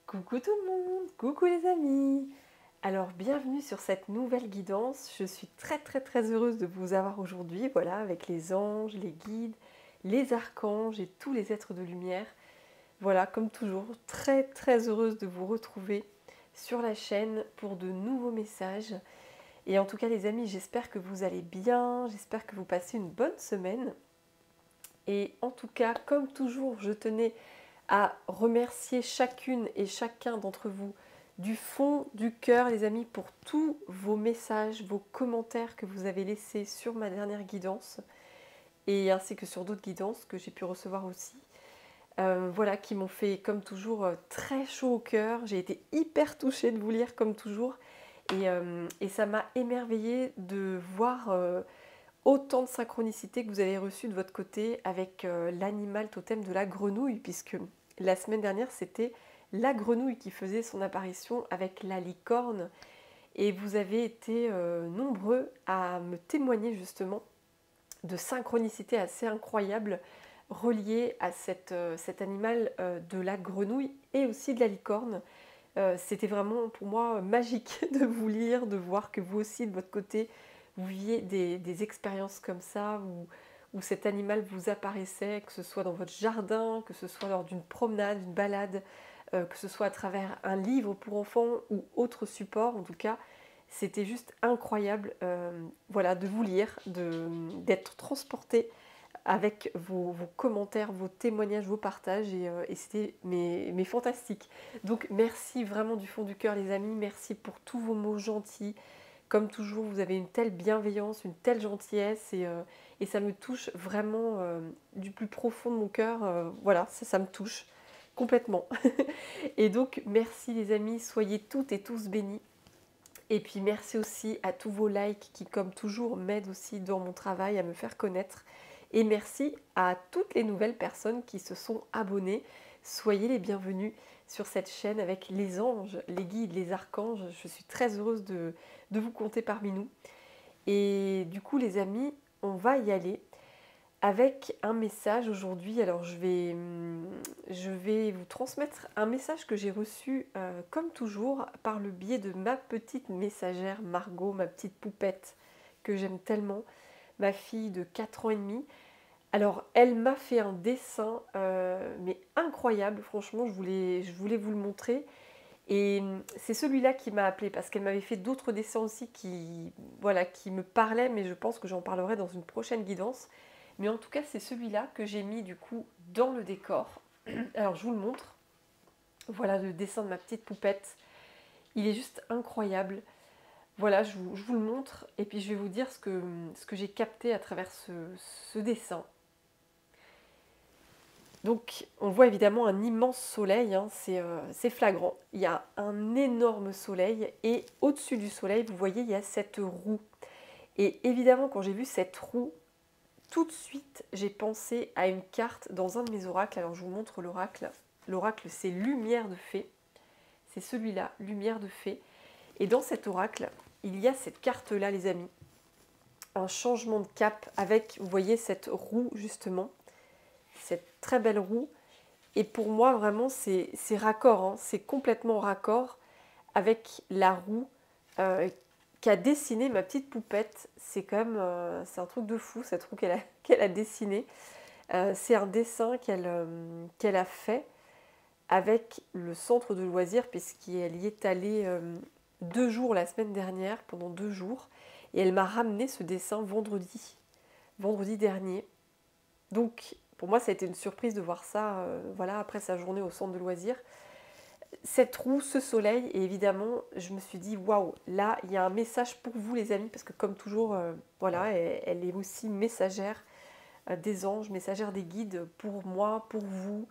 Coucou tout le monde, coucou les amis. Alors bienvenue sur cette nouvelle guidance. Je suis très heureuse de vous avoir aujourd'hui, voilà, avec les anges, les guides, les archanges et tous les êtres de lumière. Voilà, comme toujours, très heureuse de vous retrouver sur la chaîne pour de nouveaux messages. Et en tout cas les amis, j'espère que vous allez bien, j'espère que vous passez une bonne semaine. Et en tout cas, comme toujours, je tenais à remercier chacune et chacun d'entre vous du fond du cœur, les amis, pour tous vos messages, vos commentaires que vous avez laissés sur ma dernière guidance et ainsi que sur d'autres guidances que j'ai pu recevoir aussi. Voilà, qui m'ont fait, comme toujours, très chaud au cœur. J'ai été hyper touchée de vous lire, comme toujours. Et ça m'a émerveillée de voir autant de synchronicité que vous avez reçue de votre côté avec l'animal totem de la grenouille, puisque la semaine dernière, c'était la grenouille qui faisait son apparition avec la licorne. Et vous avez été nombreux à me témoigner justement de synchronicité assez incroyable reliée à cet animal de la grenouille et aussi de la licorne. C'était vraiment pour moi magique de vous lire, de voir que vous aussi de votre côté, vous viviez des expériences comme ça, où cet animal vous apparaissait, que ce soit dans votre jardin, que ce soit lors d'une promenade, d'une balade, que ce soit à travers un livre pour enfants ou autre support. En tout cas, c'était juste incroyable voilà, de vous lire, d'être transporté avec vos commentaires, vos témoignages, vos partages, et c'était mais fantastique. Donc merci vraiment du fond du cœur les amis, merci pour tous vos mots gentils. Comme toujours, vous avez une telle bienveillance, une telle gentillesse, et ça me touche vraiment du plus profond de mon cœur. Voilà, ça me touche complètement. Et donc merci les amis, soyez toutes et tous bénis. Et puis merci aussi à tous vos likes qui, comme toujours, m'aident aussi dans mon travail à me faire connaître. Et merci à toutes les nouvelles personnes qui se sont abonnées. Soyez les bienvenus sur cette chaîne avec les anges, les guides, les archanges. Je suis très heureuse de vous compter parmi nous. Et du coup, les amis, on va y aller avec un message aujourd'hui. Alors je vais vous transmettre un message que j'ai reçu comme toujours par le biais de ma petite messagère Margot, ma petite poupette que j'aime tellement, ma fille de 4 ans et demi. Alors elle m'a fait un dessin mais incroyable, franchement je voulais vous le montrer. Et c'est celui-là qui m'a appelée parce qu'elle m'avait fait d'autres dessins aussi voilà, qui me parlaient, mais je pense que j'en parlerai dans une prochaine guidance. Mais en tout cas, c'est celui-là que j'ai mis du coup dans le décor. Alors je vous le montre. Voilà le dessin de ma petite poupette. Il est juste incroyable. Voilà, je vous le montre et puis je vais vous dire ce que j'ai capté à travers ce dessin. Donc on voit évidemment un immense soleil, hein, c'est flagrant. Il y a un énorme soleil et au-dessus du soleil, vous voyez, il y a cette roue. Et évidemment, quand j'ai vu cette roue, tout de suite, j'ai pensé à une carte dans un de mes oracles. Alors je vous montre l'oracle. L'oracle, c'est Lumière de Fée. C'est celui-là, Lumière de Fée. Et dans cet oracle, il y a cette carte-là, les amis. Un changement de cap avec, vous voyez, cette roue, justement. Cette très belle roue. Et pour moi, vraiment, c'est raccord. Hein. C'est complètement raccord avec la roue qu'a dessinée ma petite poupette. C'est quand même c'est un truc de fou, cette roue qu'elle a dessinée. C'est un dessin qu'elle a fait avec le centre de loisirs, puisqu'elle y est allée 2 jours la semaine dernière, pendant 2 jours. Et elle m'a ramené ce dessin vendredi dernier. Donc, pour moi, ça a été une surprise de voir ça, voilà, après sa journée au centre de loisirs. Cette roue, ce soleil, et évidemment, je me suis dit, waouh, là, il y a un message pour vous, les amis, parce que comme toujours, voilà, elle est aussi messagère des anges, messagère des guides pour moi, pour vous,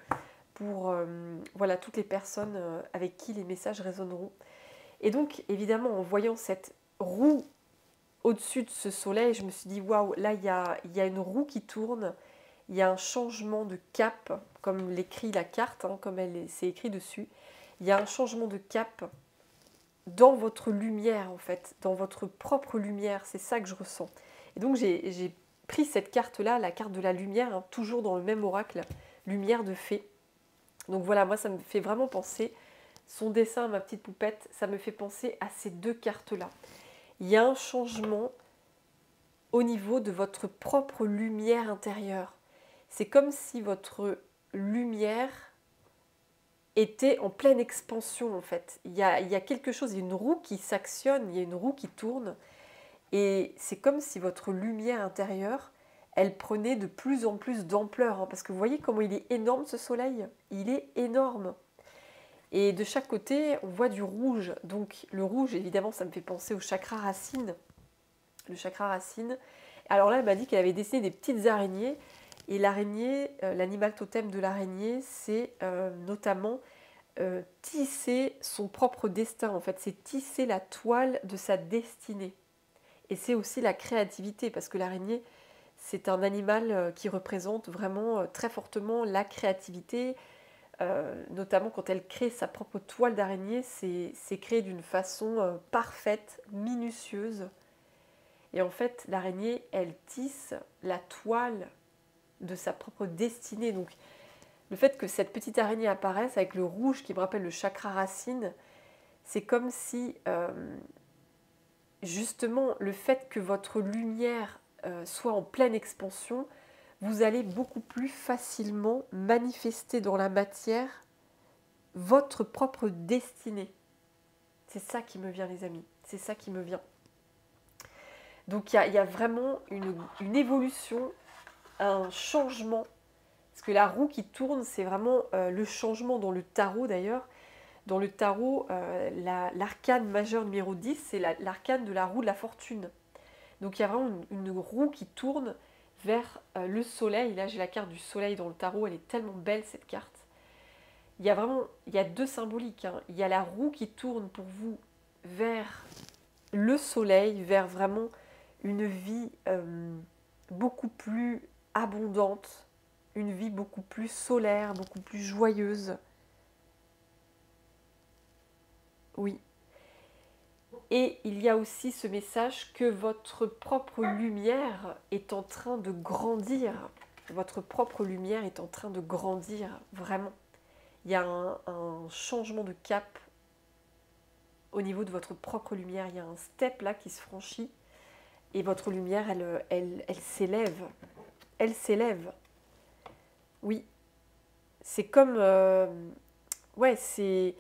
pour voilà, toutes les personnes avec qui les messages résonneront. Et donc, évidemment, en voyant cette roue au-dessus de ce soleil, je me suis dit, waouh, là, il y a une roue qui tourne, il y a un changement de cap, comme l'écrit la carte, hein, comme c'est écrit dessus. Il y a un changement de cap dans votre lumière, en fait, dans votre propre lumière. C'est ça que je ressens. Et donc, j'ai pris cette carte-là, la carte de la lumière, hein, toujours dans le même oracle, Lumière de Fée. Donc voilà, moi, ça me fait vraiment penser son dessin, ma petite poupette, ça me fait penser à ces deux cartes-là. Il y a un changement au niveau de votre propre lumière intérieure. C'est comme si votre lumière était en pleine expansion en fait. Il y a quelque chose, il y a une roue qui s'actionne, il y a une roue qui tourne. Et c'est comme si votre lumière intérieure, elle prenait de plus en plus d'ampleur. Hein, parce que vous voyez comment il est énorme ce soleil. Il est énorme. Et de chaque côté, on voit du rouge. Donc le rouge, évidemment, ça me fait penser au chakra racine. Le chakra racine. Alors là, elle m'a dit qu'elle avait dessiné des petites araignées. Et l'araignée, l'animal totem de l'araignée, c'est notamment tisser son propre destin. En fait, c'est tisser la toile de sa destinée. Et c'est aussi la créativité, parce que l'araignée, c'est un animal qui représente vraiment très fortement la créativité, notamment quand elle crée sa propre toile d'araignée, c'est créé d'une façon parfaite, minutieuse. Et en fait, l'araignée, elle tisse la toile de sa propre destinée. Donc, le fait que cette petite araignée apparaisse avec le rouge qui me rappelle le chakra racine, c'est comme si, justement, le fait que votre lumière soit en pleine expansion, vous allez beaucoup plus facilement manifester dans la matière votre propre destinée. C'est ça qui me vient, les amis. C'est ça qui me vient. Donc, il y a vraiment une évolution, un changement. Parce que la roue qui tourne, c'est vraiment le changement dans le tarot, d'ailleurs. Dans le tarot, l'arcane majeur numéro 10, c'est l'arcane de la roue de la fortune. Donc, il y a vraiment une roue qui tourne vers le soleil. Là, j'ai la carte du soleil dans le tarot. Elle est tellement belle, cette carte. Il y a deux symboliques. Hein. Il y a la roue qui tourne pour vous vers le soleil, vers vraiment une vie beaucoup plus abondante, une vie beaucoup plus solaire, beaucoup plus joyeuse. Oui. Et il y a aussi ce message que votre propre lumière est en train de grandir. Votre propre lumière est en train de grandir, vraiment. Il y a un changement de cap au niveau de votre propre lumière. Il y a un step là qui se franchit et votre lumière, elle s'élève. Elle s'élève. Oui. C'est comme... ouais, c'est...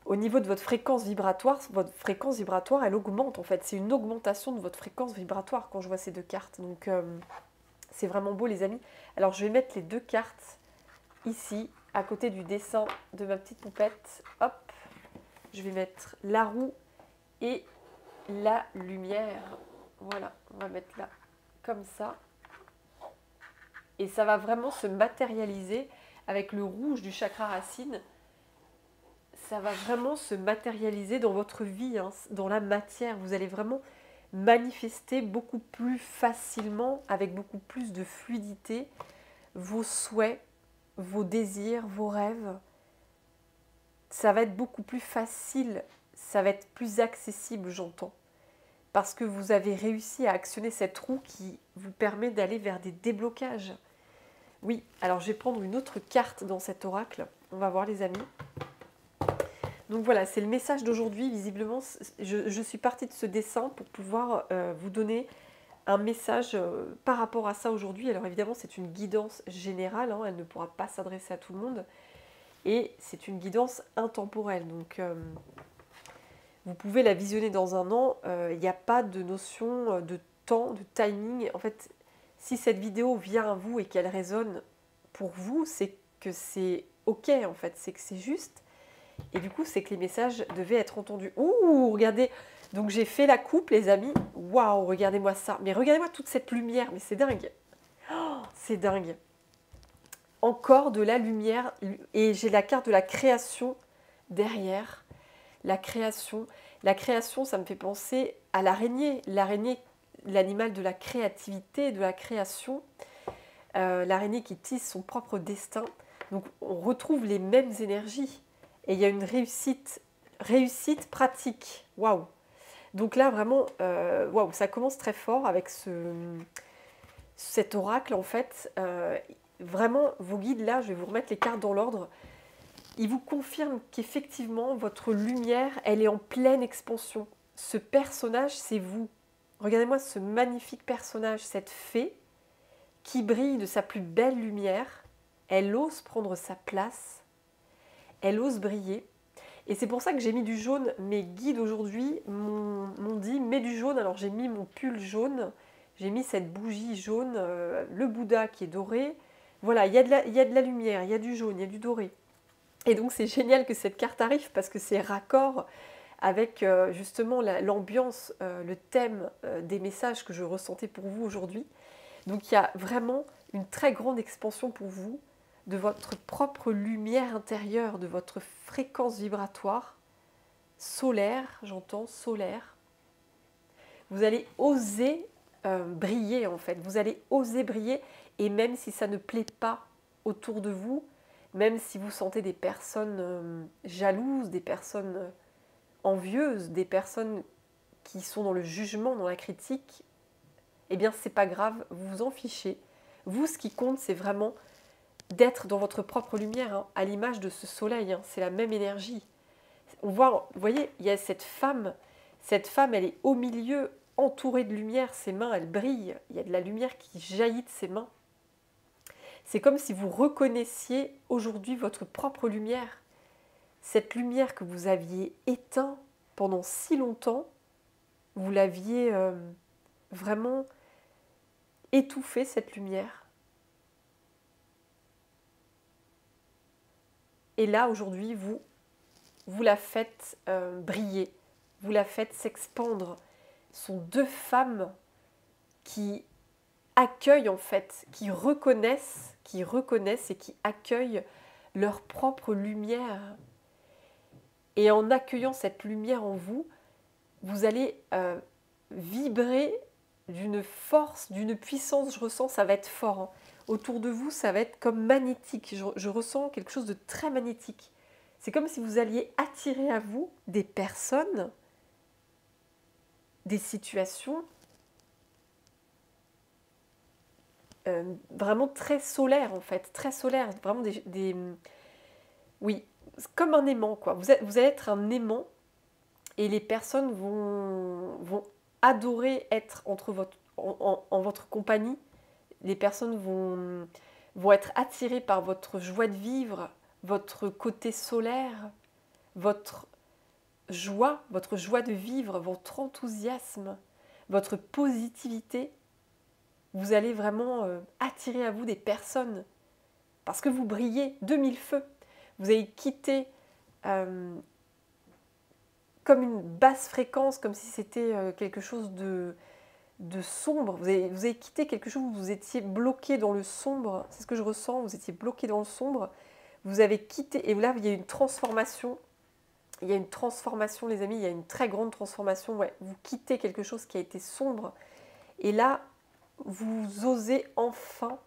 Au niveau de votre fréquence vibratoire, elle augmente en fait. C'est une augmentation de votre fréquence vibratoire quand je vois ces deux cartes. Donc, c'est vraiment beau, les amis. Alors, je vais mettre les deux cartes ici, à côté du dessin de ma petite poupette. Hop, je vais mettre la roue et la lumière. Voilà, on va mettre là, comme ça. Et ça va vraiment se matérialiser avec le rouge du chakra racine. Ça va vraiment se matérialiser dans votre vie, hein, dans la matière. Vous allez vraiment manifester beaucoup plus facilement, avec beaucoup plus de fluidité, vos souhaits, vos désirs, vos rêves. Ça va être beaucoup plus facile, ça va être plus accessible, j'entends. Parce que vous avez réussi à actionner cette roue qui vous permet d'aller vers des déblocages. Oui, alors je vais prendre une autre carte dans cet oracle. On va voir, les amis. Donc voilà, c'est le message d'aujourd'hui. Visiblement, je suis partie de ce dessin pour pouvoir vous donner un message par rapport à ça aujourd'hui. Alors évidemment, c'est une guidance générale, hein, elle ne pourra pas s'adresser à tout le monde. Et c'est une guidance intemporelle. Donc vous pouvez la visionner dans un an. Il n'y a pas de notion de temps, de timing. En fait, si cette vidéo vient à vous et qu'elle résonne pour vous, c'est que c'est OK en fait, c'est que c'est juste. Et du coup, c'est que les messages devaient être entendus. Ouh, regardez. Donc, j'ai fait la coupe, les amis. Waouh, regardez-moi ça. Mais regardez-moi toute cette lumière. Mais c'est dingue. Oh, c'est dingue. Encore de la lumière. Et j'ai la carte de la création derrière. La création. La création, ça me fait penser à l'araignée. L'araignée, l'animal de la créativité, de la création. L'araignée qui tisse son propre destin. Donc, on retrouve les mêmes énergies. Et il y a une réussite pratique. Waouh! Donc là, vraiment, waouh, ça commence très fort avec cet oracle, en fait. Vraiment, vos guides, là, je vais vous remettre les cartes dans l'ordre. il vous confirme qu'effectivement, votre lumière, elle est en pleine expansion. Ce personnage, c'est vous. Regardez-moi ce magnifique personnage, cette fée qui brille de sa plus belle lumière. Elle ose prendre sa place, elle ose briller. Et c'est pour ça que j'ai mis du jaune. Mes guides aujourd'hui m'ont dit, mets du jaune. Alors j'ai mis mon pull jaune, j'ai mis cette bougie jaune, le Bouddha qui est doré. Voilà, il y a de la lumière, il y a du jaune, il y a du doré. Et donc c'est génial que cette carte arrive parce que c'est raccord avec justement l'ambiance, le thème des messages que je ressentais pour vous aujourd'hui. Donc il y a vraiment une très grande expansion pour vous de votre propre lumière intérieure, de votre fréquence vibratoire solaire, j'entends solaire. Vous allez oser briller en fait, vous allez oser briller et même si ça ne plaît pas autour de vous, même si vous sentez des personnes jalouses, des personnes envieuses, des personnes qui sont dans le jugement, dans la critique, eh bien c'est pas grave, vous vous en fichez. Vous, ce qui compte, c'est vraiment d'être dans votre propre lumière, hein, à l'image de ce soleil, hein, c'est la même énergie. On voit, vous voyez, il y a cette femme, elle est au milieu, entourée de lumière, ses mains, elles brillent, il y a de la lumière qui jaillit de ses mains. C'est comme si vous reconnaissiez aujourd'hui votre propre lumière, cette lumière que vous aviez éteinte pendant si longtemps, vous l'aviez vraiment étouffée, cette lumière. Et là, aujourd'hui, vous la faites briller, vous la faites s'expandre. Ce sont deux femmes qui accueillent en fait, qui reconnaissent et qui accueillent leur propre lumière. Et en accueillant cette lumière en vous, vous allez vibrer d'une force, d'une puissance, je ressens, ça va être fort. Hein. Autour de vous, ça va être comme magnétique. Je ressens quelque chose de très magnétique. C'est comme si vous alliez attirer à vous des personnes, des situations vraiment très solaires en fait, très solaires, vraiment oui, comme un aimant quoi. Vous allez être un aimant et les personnes vont adorer être en votre compagnie. Les personnes vont être attirées par votre joie de vivre, votre côté solaire, votre joie de vivre, votre enthousiasme, votre positivité. Vous allez vraiment attirer à vous des personnes parce que vous brillez de mille feux. Vous allez quitter comme une basse fréquence, comme si c'était quelque chose de sombre. Vous avez quitté quelque chose où vous étiez bloqué dans le sombre. C'est ce que je ressens, vous étiez bloqué dans le sombre. Vous avez quitté, et là, il y a une transformation. Il y a une transformation, les amis, il y a une très grande transformation. Ouais, vous quittez quelque chose qui a été sombre. Et là, vous osez enfin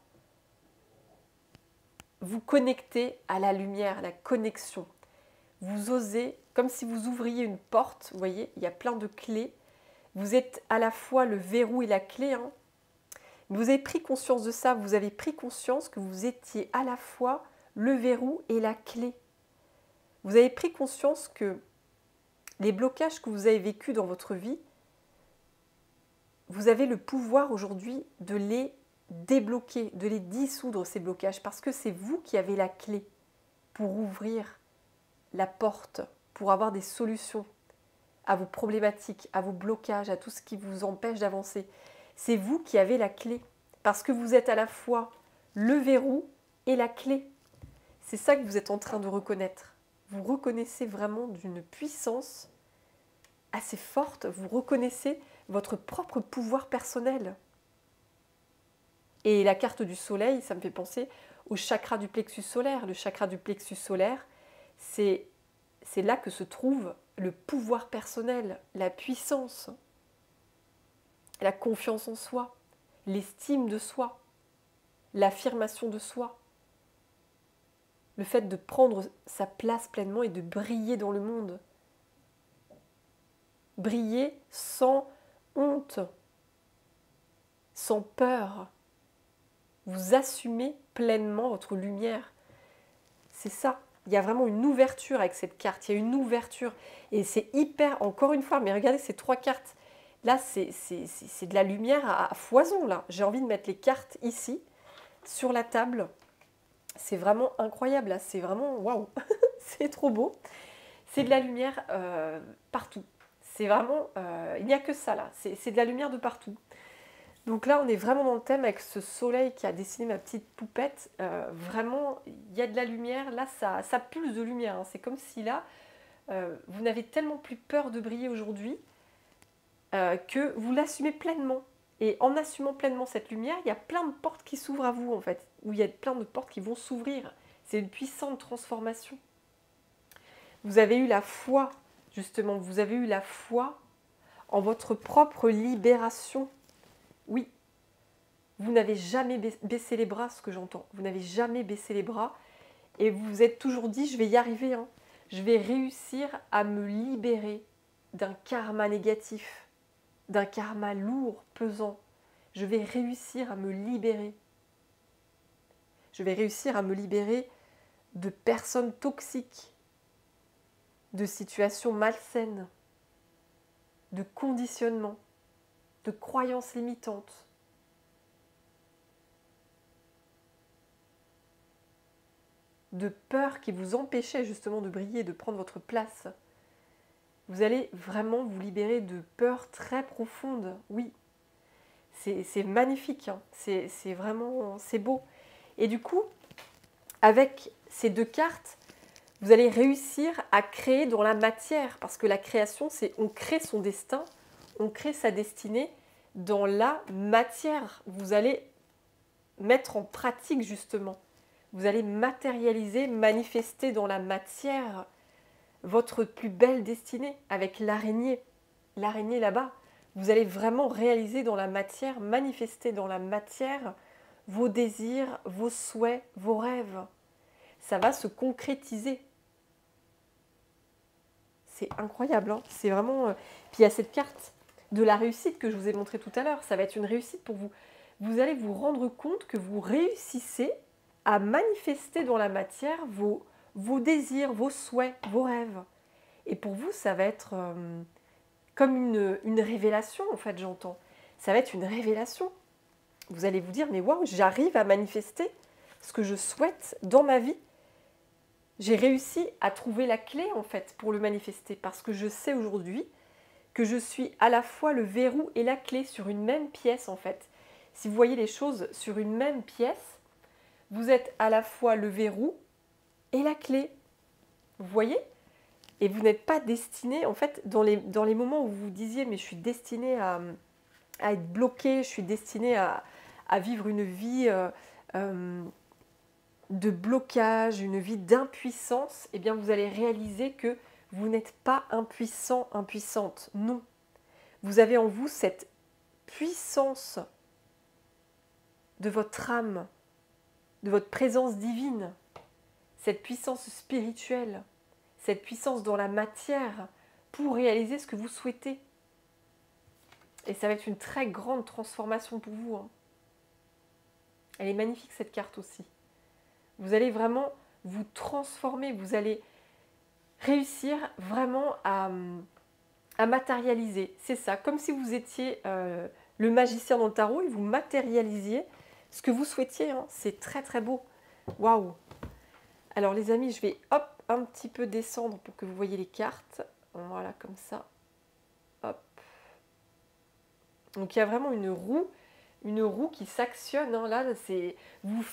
vous connecter à la lumière, à la connexion. Vous osez, comme si vous ouvriez une porte, vous voyez, il y a plein de clés. Vous êtes à la fois le verrou et la clé. Hein. Vous avez pris conscience de ça, vous avez pris conscience que vous étiez à la fois le verrou et la clé. Vous avez pris conscience que les blocages que vous avez vécus dans votre vie, vous avez le pouvoir aujourd'hui de les débloquer, de les dissoudre, ces blocages, parce que c'est vous qui avez la clé pour ouvrir la porte, pour avoir des solutions à vos problématiques, à vos blocages, à tout ce qui vous empêche d'avancer. C'est vous qui avez la clé, parce que vous êtes à la fois le verrou et la clé. C'est ça que vous êtes en train de reconnaître. Vous reconnaissez vraiment d'une puissance assez forte, vous reconnaissez votre propre pouvoir personnel. Et la carte du soleil, ça me fait penser au chakra du plexus solaire. Le chakra du plexus solaire, c'est là que se trouve le pouvoir personnel, la puissance, la confiance en soi, l'estime de soi, l'affirmation de soi, le fait de prendre sa place pleinement et de briller dans le monde. Briller sans honte, sans peur. Vous assumez pleinement votre lumière. C'est ça. Il y a vraiment une ouverture avec cette carte. Il y a une ouverture. Et c'est hyper, encore une fois, mais regardez ces 3 cartes. Là, c'est de la lumière à foison, là. J'ai envie de mettre les cartes ici, sur la table. C'est vraiment incroyable, là. C'est vraiment, waouh. C'est trop beau. C'est de la lumière partout. C'est vraiment, il n'y a que ça, là. C'est de la lumière de partout. Donc là, on est vraiment dans le thème avec ce soleil qui a dessiné ma petite poupette. Vraiment, il y a de la lumière. Là, ça pulse de lumière, hein. C'est comme si là, vous n'avez tellement plus peur de briller aujourd'hui que vous l'assumez pleinement. Et en assumant pleinement cette lumière, il y a plein de portes qui s'ouvrent à vous, en fait. Ou il y a plein de portes qui vont s'ouvrir. C'est une puissante transformation. Vous avez eu la foi, justement. Vous avez eu la foi en votre propre libération. Oui, vous n'avez jamais baissé les bras, ce que j'entends. Vous n'avez jamais baissé les bras et vous vous êtes toujours dit, je vais y arriver. Hein. Je vais réussir à me libérer d'un karma négatif, d'un karma lourd, pesant. Je vais réussir à me libérer. Je vais réussir à me libérer de personnes toxiques, de situations malsaines, de conditionnements, de croyances limitantes. De peur qui vous empêchait justement de briller, de prendre votre place. Vous allez vraiment vous libérer de peurs très profondes. Oui, c'est magnifique, hein. C'est vraiment, c'est beau. Et du coup, avec ces 2 cartes, vous allez réussir à créer dans la matière, parce que la création, c'est on crée son destin, on crée sa destinée dans la matière. Vous allez mettre en pratique justement. Vous allez matérialiser, manifester dans la matière votre plus belle destinée avec l'araignée. L'araignée là-bas. Vous allez vraiment réaliser dans la matière, manifester dans la matière vos désirs, vos souhaits, vos rêves. Ça va se concrétiser. C'est incroyable, hein. C'est vraiment... Puis il y a cette carte de la réussite que je vous ai montrée tout à l'heure. Ça va être une réussite pour vous. Vous allez vous rendre compte que vous réussissez à manifester dans la matière vos désirs, vos souhaits, vos rêves. Et pour vous, ça va être comme une révélation, en fait, j'entends. Ça va être une révélation. Vous allez vous dire, mais waouh, j'arrive à manifester ce que je souhaite dans ma vie. J'ai réussi à trouver la clé, en fait, pour le manifester. Parce que je sais aujourd'hui que je suis à la fois le verrou et la clé sur une même pièce, en fait. Si vous voyez les choses sur une même pièce, vous êtes à la fois le verrou et la clé. Vous voyez? Et vous n'êtes pas destiné, en fait, dans les moments où vous vous disiez, mais je suis destiné à être bloqué, je suis destiné à vivre une vie de blocage, une vie d'impuissance, eh bien vous allez réaliser que vous n'êtes pas impuissant, impuissante. Non. Vous avez en vous cette puissance de votre âme, de votre présence divine, cette puissance spirituelle, cette puissance dans la matière pour réaliser ce que vous souhaitez. Et ça va être une très grande transformation pour vous, hein. Elle est magnifique cette carte aussi. Vous allez vraiment vous transformer, vous allez réussir vraiment à matérialiser. C'est ça, comme si vous étiez le magicien dans le tarot et vous matérialisiez ce que vous souhaitiez, hein. C'est très très beau. Waouh! Alors les amis, je vais hop un petit peu descendre pour que vous voyez les cartes. Voilà, comme ça. Hop. Donc il y a vraiment une roue qui s'actionne, hein. Là, c'est vous,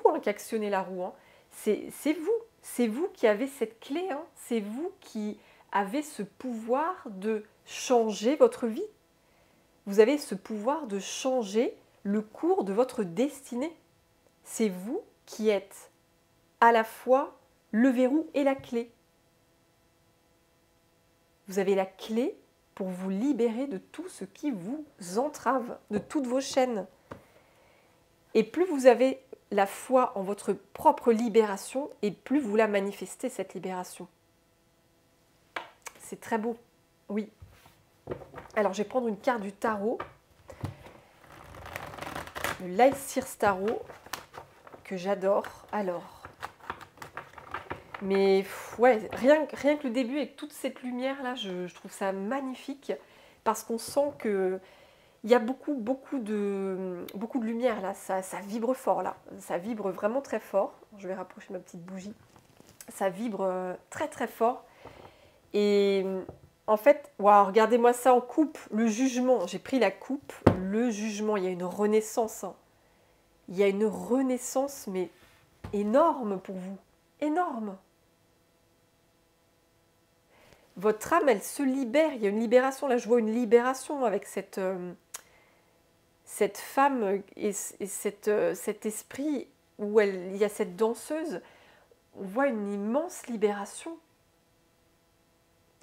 hein, qui actionnez la roue, hein. C'est vous qui avez cette clé, hein. C'est vous qui avez ce pouvoir de changer votre vie. Vous avez ce pouvoir de changer le cours de votre destinée. C'est vous qui êtes à la fois le verrou et la clé. Vous avez la clé pour vous libérer de tout ce qui vous entrave, de toutes vos chaînes. Et plus vous avez la foi en votre propre libération, et plus vous la manifestez, cette libération. C'est très beau, oui. Alors, je vais prendre une carte du tarot, le Light Sears Tarot, que j'adore. Alors, Mais ouais, rien que le début avec toute cette lumière-là, je trouve ça magnifique parce qu'on sent que il y a beaucoup de lumière là, ça vibre fort là, ça vibre vraiment très fort. Je vais rapprocher ma petite bougie. Ça vibre très très fort. Et en fait, waouh, regardez-moi ça en coupe, le jugement. J'ai pris la coupe, le jugement. Il y a une renaissance, hein. Il y a une renaissance, mais énorme pour vous. Énorme. Votre âme, elle se libère. Il y a une libération. Là, je vois une libération avec cette femme et cet esprit où il y a cette danseuse. On voit une immense libération.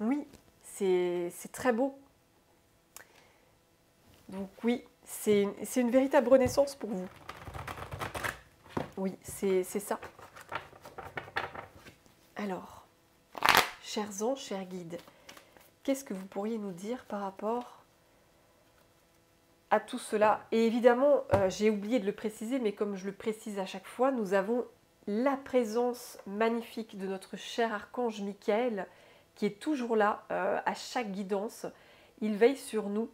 Oui, c'est très beau. Donc oui, c'est une véritable renaissance pour vous. Oui, c'est ça. Alors, chers anges, chers guides, qu'est-ce que vous pourriez nous dire par rapport à tout cela? Et évidemment, j'ai oublié de le préciser, mais comme je le précise à chaque fois, nous avons la présence magnifique de notre cher archange Michael, qui est toujours là à chaque guidance. Il veille sur nous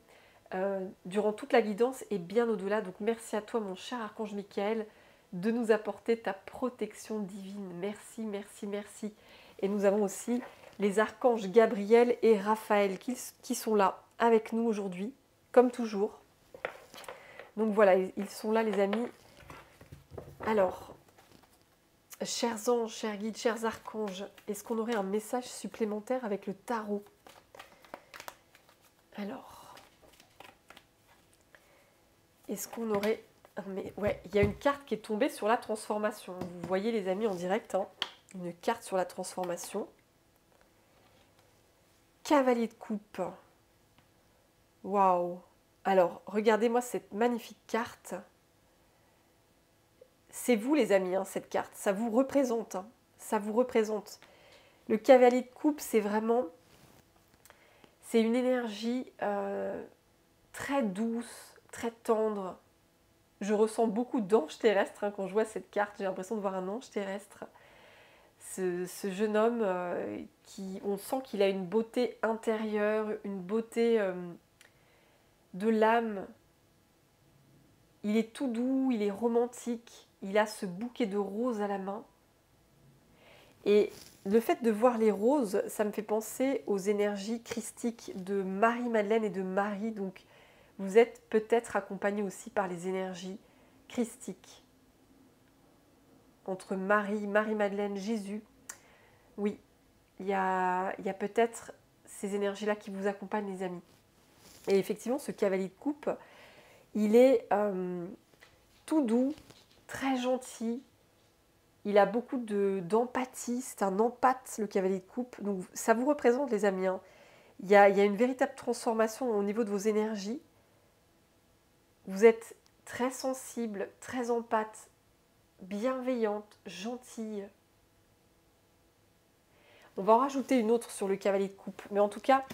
durant toute la guidance et bien au-delà. Donc merci à toi, mon cher archange Michael, de nous apporter ta protection divine. Merci, merci, merci. Et nous avons aussi les archanges Gabriel et Raphaël qui sont là avec nous aujourd'hui, comme toujours. Donc voilà, ils sont là les amis. Alors, chers anges, chers guides, chers archanges, est-ce qu'on aurait un message supplémentaire avec le tarot? Alors, est-ce qu'on aurait... Mais ouais, il y a une carte qui est tombée sur la transformation. Vous voyez les amis en direct, hein, une carte sur la transformation. Cavalier de coupe. Waouh. Alors, regardez-moi cette magnifique carte. C'est vous les amis, hein, cette carte. Ça vous représente. Hein, ça vous représente. Le cavalier de coupe, c'est vraiment... C'est une énergie très douce, très tendre. Je ressens beaucoup d'anges terrestres hein, quand je vois cette carte. J'ai l'impression de voir un ange terrestre. Ce jeune homme, on sent qu'il a une beauté intérieure, une beauté de l'âme. Il est tout doux, il est romantique. Il a ce bouquet de roses à la main. Et le fait de voir les roses, ça me fait penser aux énergies christiques de Marie-Madeleine et de Marie. Donc, vous êtes peut-être accompagné aussi par les énergies christiques. Entre Marie, Marie-Madeleine, Jésus. Oui, il y a peut-être ces énergies-là qui vous accompagnent, les amis. Et effectivement, ce cavalier de coupe, il est tout doux, très gentil. Il a beaucoup d'empathie. C'est un empathe, le cavalier de coupe. Donc, ça vous représente, les amis, hein. Il y a une véritable transformation au niveau de vos énergies. Vous êtes très sensible, très empathe, bienveillante, gentille. On va en rajouter une autre sur le cavalier de coupe. Mais en tout cas,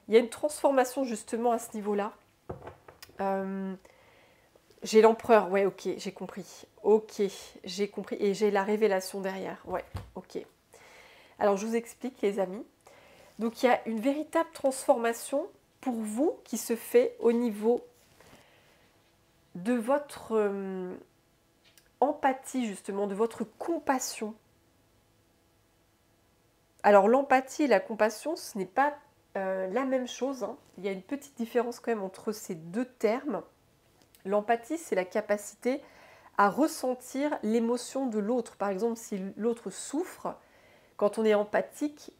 il y a une transformation justement à ce niveau-là. J'ai l'empereur, ouais, ok, j'ai compris. Ok, j'ai compris. Et j'ai la révélation derrière. Ouais, ok. Alors, je vous explique, les amis. Donc, il y a une véritable transformation pour vous qui se fait au niveau de votre empathie, justement, de votre compassion. Alors, l'empathie et la compassion, ce n'est pas la même chose, hein. Il y a une petite différence quand même entre ces deux termes. L'empathie, c'est la capacité à ressentir l'émotion de l'autre. Par exemple, si l'autre souffre, quand on est empathique,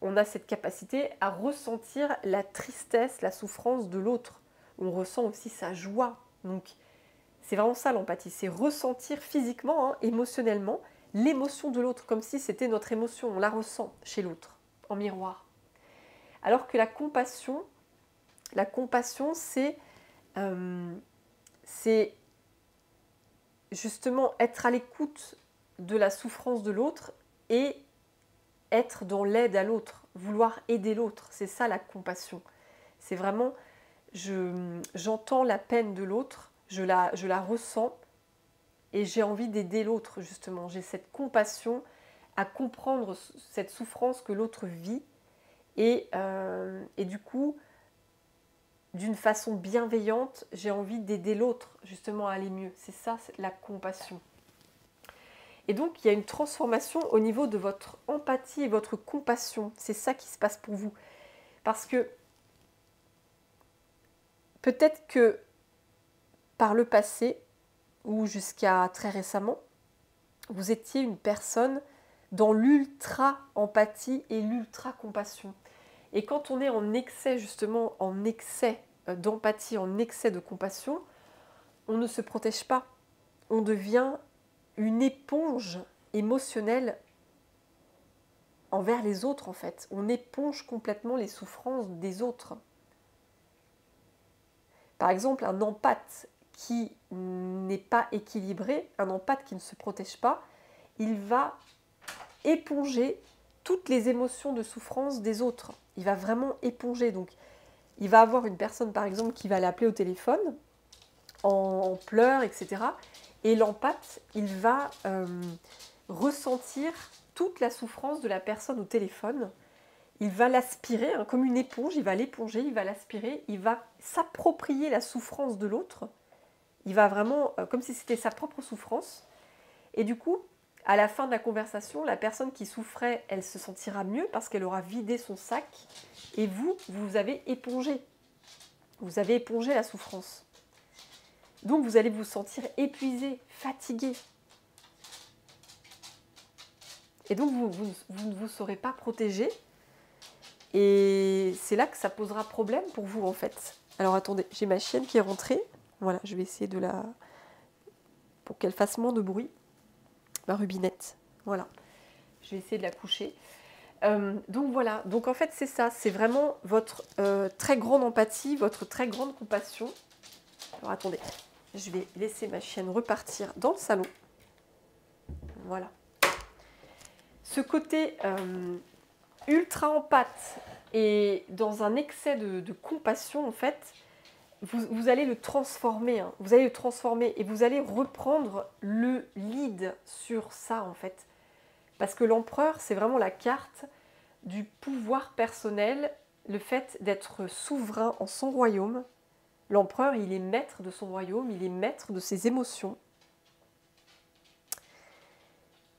on a cette capacité à ressentir la tristesse, la souffrance de l'autre. On ressent aussi sa joie. Donc, c'est vraiment ça l'empathie, c'est ressentir physiquement, hein, émotionnellement, l'émotion de l'autre, comme si c'était notre émotion, on la ressent chez l'autre, en miroir. Alors que la compassion, c'est justement être à l'écoute de la souffrance de l'autre et être dans l'aide à l'autre, vouloir aider l'autre. C'est ça la compassion. C'est vraiment, j'entends la peine de l'autre, je la ressens et j'ai envie d'aider l'autre justement. J'ai cette compassion à comprendre cette souffrance que l'autre vit et du coup, d'une façon bienveillante, j'ai envie d'aider l'autre justement à aller mieux. C'est ça, c'est la compassion. Et donc, il y a une transformation au niveau de votre empathie et votre compassion. C'est ça qui se passe pour vous. Parce que peut-être que par le passé, ou jusqu'à très récemment, vous étiez une personne dans l'ultra-empathie et l'ultra-compassion. Et quand on est en excès, justement, en excès d'empathie, en excès de compassion, on ne se protège pas. On devient une éponge émotionnelle envers les autres, en fait. On éponge complètement les souffrances des autres. Par exemple, un empathe qui n'est pas équilibré, un empathe qui ne se protège pas, il va éponger toutes les émotions de souffrance des autres. Il va vraiment éponger. Donc, il va avoir une personne, par exemple, qui va l'appeler au téléphone, en pleurs, etc. Et l'empathe, il va ressentir toute la souffrance de la personne au téléphone. Il va l'aspirer, hein, comme une éponge, il va l'éponger, il va l'aspirer, il va s'approprier la souffrance de l'autre. Il va vraiment, comme si c'était sa propre souffrance. Et du coup, à la fin de la conversation, la personne qui souffrait, elle se sentira mieux parce qu'elle aura vidé son sac. Et vous, vous avez épongé. Vous avez épongé la souffrance. Donc vous allez vous sentir épuisé, fatigué. Et donc vous ne vous serez pas protégé. Et c'est là que ça posera problème pour vous en fait. Alors attendez, j'ai ma chienne qui est rentrée. Voilà, je vais essayer de la... pour qu'elle fasse moins de bruit. Ma rubinette. Voilà. Je vais essayer de la coucher. Donc voilà, donc en fait c'est ça, c'est vraiment votre très grande empathie, votre très grande compassion. Alors attendez, je vais laisser ma chienne repartir dans le salon. Voilà. Ce côté ultra empathe et dans un excès de compassion en fait, vous allez le transformer, hein. Vous allez le transformer et vous allez reprendre le lead sur ça en fait. Parce que l'empereur, c'est vraiment la carte du pouvoir personnel, le fait d'être souverain en son royaume. L'empereur, il est maître de son royaume, il est maître de ses émotions.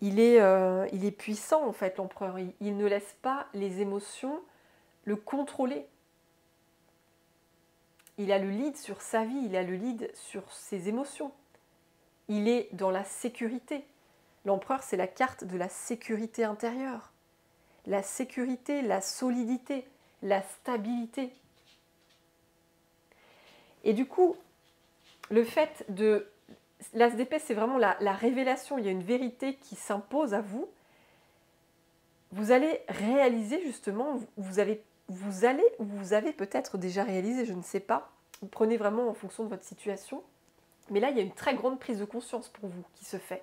Il est puissant en fait, l'empereur. Il ne laisse pas les émotions le contrôler. Il a le lead sur sa vie, il a le lead sur ses émotions. Il est dans la sécurité. L'empereur, c'est la carte de la sécurité intérieure. La sécurité, la solidité, la stabilité. Et du coup, le fait de... L'as d'épée, c'est vraiment la révélation. Il y a une vérité qui s'impose à vous. Vous allez réaliser justement, vous avez peut-être déjà réalisé, je ne sais pas. Vous prenez vraiment en fonction de votre situation. Mais là, il y a une très grande prise de conscience pour vous qui se fait.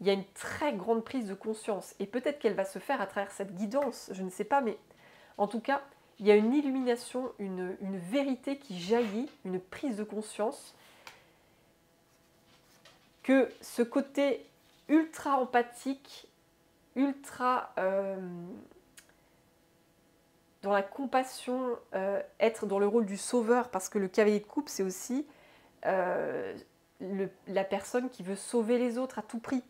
Il y a une très grande prise de conscience. Et peut-être qu'elle va se faire à travers cette guidance, je ne sais pas, mais en tout cas, il y a une illumination, une vérité qui jaillit, une prise de conscience, que ce côté ultra empathique, ultra dans la compassion, être dans le rôle du sauveur, parce que le cavalier de coupe, c'est aussi la personne qui veut sauver les autres à tout prix,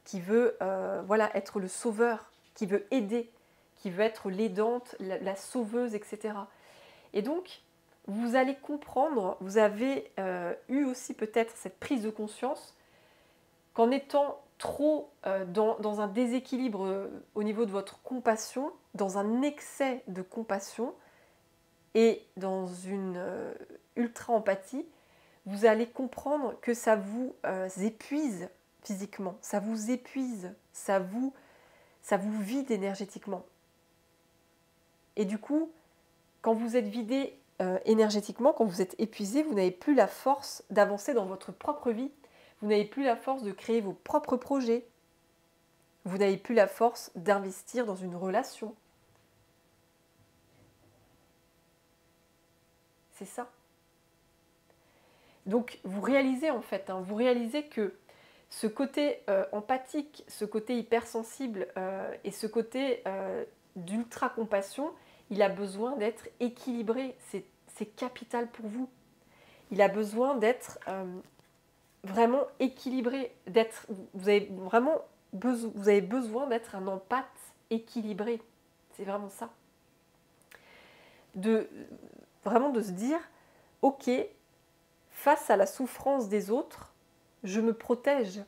qui veut voilà, être le sauveur, qui veut aider, qui veut être l'aidante, la sauveuse, etc. Et donc, vous allez comprendre, vous avez eu aussi peut-être cette prise de conscience qu'en étant trop dans un déséquilibre au niveau de votre compassion, dans un excès de compassion et dans une ultra-empathie, vous allez comprendre que ça vous épuise physiquement, ça vous épuise, ça vous vide énergétiquement. Et du coup, quand vous êtes vidé énergétiquement, quand vous êtes épuisé, vous n'avez plus la force d'avancer dans votre propre vie. Vous n'avez plus la force de créer vos propres projets. Vous n'avez plus la force d'investir dans une relation. C'est ça. Donc vous réalisez en fait, vous réalisez que ce côté empathique, ce côté hypersensible et ce côté d'ultra-compassion, il a besoin d'être équilibré. C'est capital pour vous. Il a besoin d'être vraiment équilibré. Vous avez vraiment vous avez besoin d'être un empathe équilibré. C'est vraiment ça. Vraiment de se dire, ok, face à la souffrance des autres, je me protège.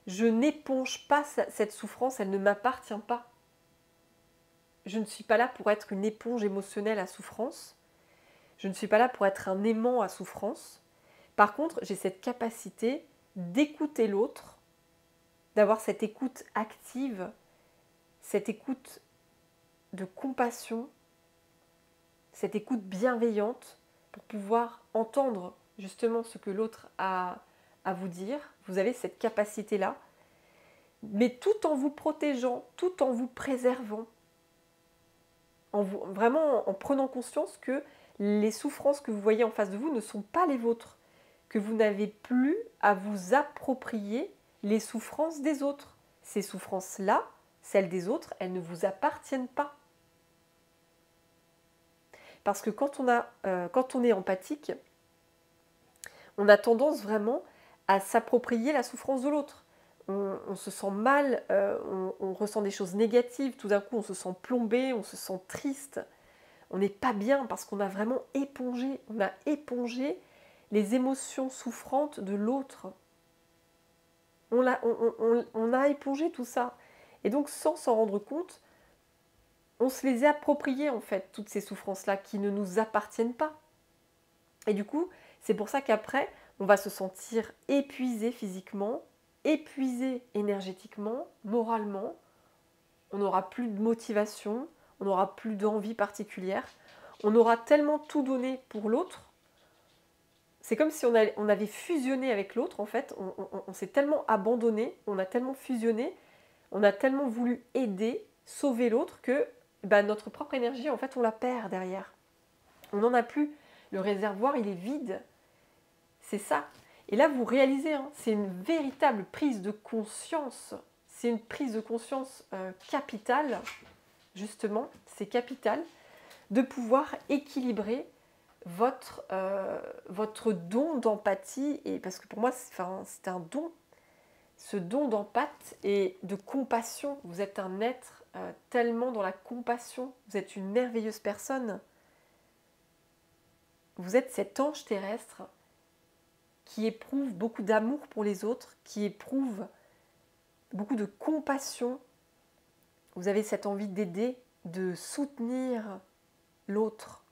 Je n'éponge pas cette souffrance, elle ne m'appartient pas. Je ne suis pas là pour être une éponge émotionnelle à souffrance. Je ne suis pas là pour être un aimant à souffrance. Par contre, j'ai cette capacité d'écouter l'autre, d'avoir cette écoute active, cette écoute de compassion, cette écoute bienveillante pour pouvoir entendre justement ce que l'autre a à vous dire. Vous avez cette capacité-là, mais tout en vous protégeant, tout en vous préservant, vraiment en prenant conscience que les souffrances que vous voyez en face de vous ne sont pas les vôtres, que vous n'avez plus à vous approprier les souffrances des autres. Ces souffrances-là, celles des autres, elles ne vous appartiennent pas. Parce que quand on est empathique, on a tendance vraiment à s'approprier la souffrance de l'autre. On se sent mal, on ressent des choses négatives, tout d'un coup on se sent plombé, on se sent triste. On n'est pas bien parce qu'on a vraiment épongé, les émotions souffrantes de l'autre. On a épongé tout ça. Et donc sans s'en rendre compte, on se les a appropriées en fait, toutes ces souffrances-là qui ne nous appartiennent pas. Et du coup, c'est pour ça qu'après, on va se sentir épuisé physiquement, épuisé énergétiquement, moralement. On n'aura plus de motivation, on n'aura plus d'envie particulière. On aura tellement tout donné pour l'autre. C'est comme si on avait fusionné avec l'autre, en fait. On s'est tellement abandonné, on a tellement fusionné, on a tellement voulu aider, sauver l'autre que notre propre énergie, en fait, on la perd derrière. On n'en a plus. Le réservoir, il est vide. C'est ça. Et là, vous réalisez, c'est une véritable prise de conscience. C'est une prise de conscience capitale, justement. C'est capital de pouvoir équilibrer votre don d'empathie. Et parce que pour moi, c'est un don. Ce don d'empathie et de compassion. Vous êtes un être tellement dans la compassion. Vous êtes une merveilleuse personne. Vous êtes cet ange terrestre qui éprouve beaucoup d'amour pour les autres, qui éprouve beaucoup de compassion. Vous avez cette envie d'aider, de soutenir l'autre,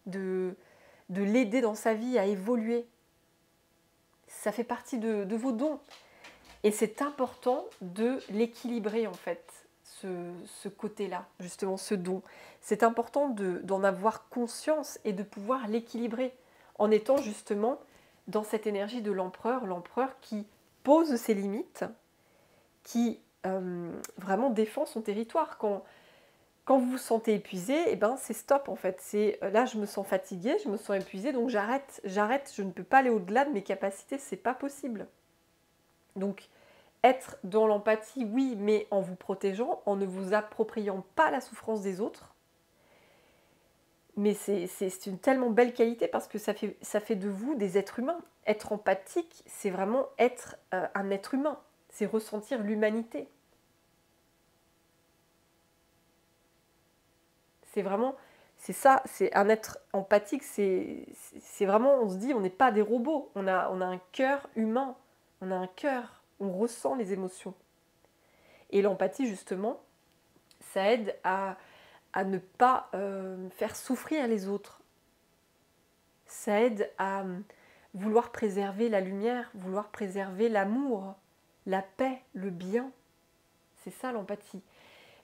de l'aider dans sa vie à évoluer. Ça fait partie de vos dons. Et c'est important de l'équilibrer en fait, ce côté-là, justement ce don. C'est important d'en avoir conscience et de pouvoir l'équilibrer en étant justement dans cette énergie de l'empereur qui pose ses limites, qui vraiment défend son territoire. Quand vous vous sentez épuisé, c'est stop en fait. C'est là je me sens fatiguée, je me sens épuisée, donc j'arrête, je ne peux pas aller au-delà de mes capacités, c'est pas possible. Donc être dans l'empathie, oui, mais en vous protégeant, en ne vous appropriant pas la souffrance des autres. Mais c'est une tellement belle qualité parce que ça fait de vous des êtres humains. Être empathique, c'est vraiment être un être humain. C'est ressentir l'humanité. C'est ça, c'est un être empathique, c'est vraiment, on se dit, on n'est pas des robots. On a un cœur humain, on a un cœur, on ressent les émotions. Et l'empathie, justement, ça aide à ne pas faire souffrir les autres. Ça aide à vouloir préserver la lumière, vouloir préserver l'amour, la paix, le bien. C'est ça l'empathie.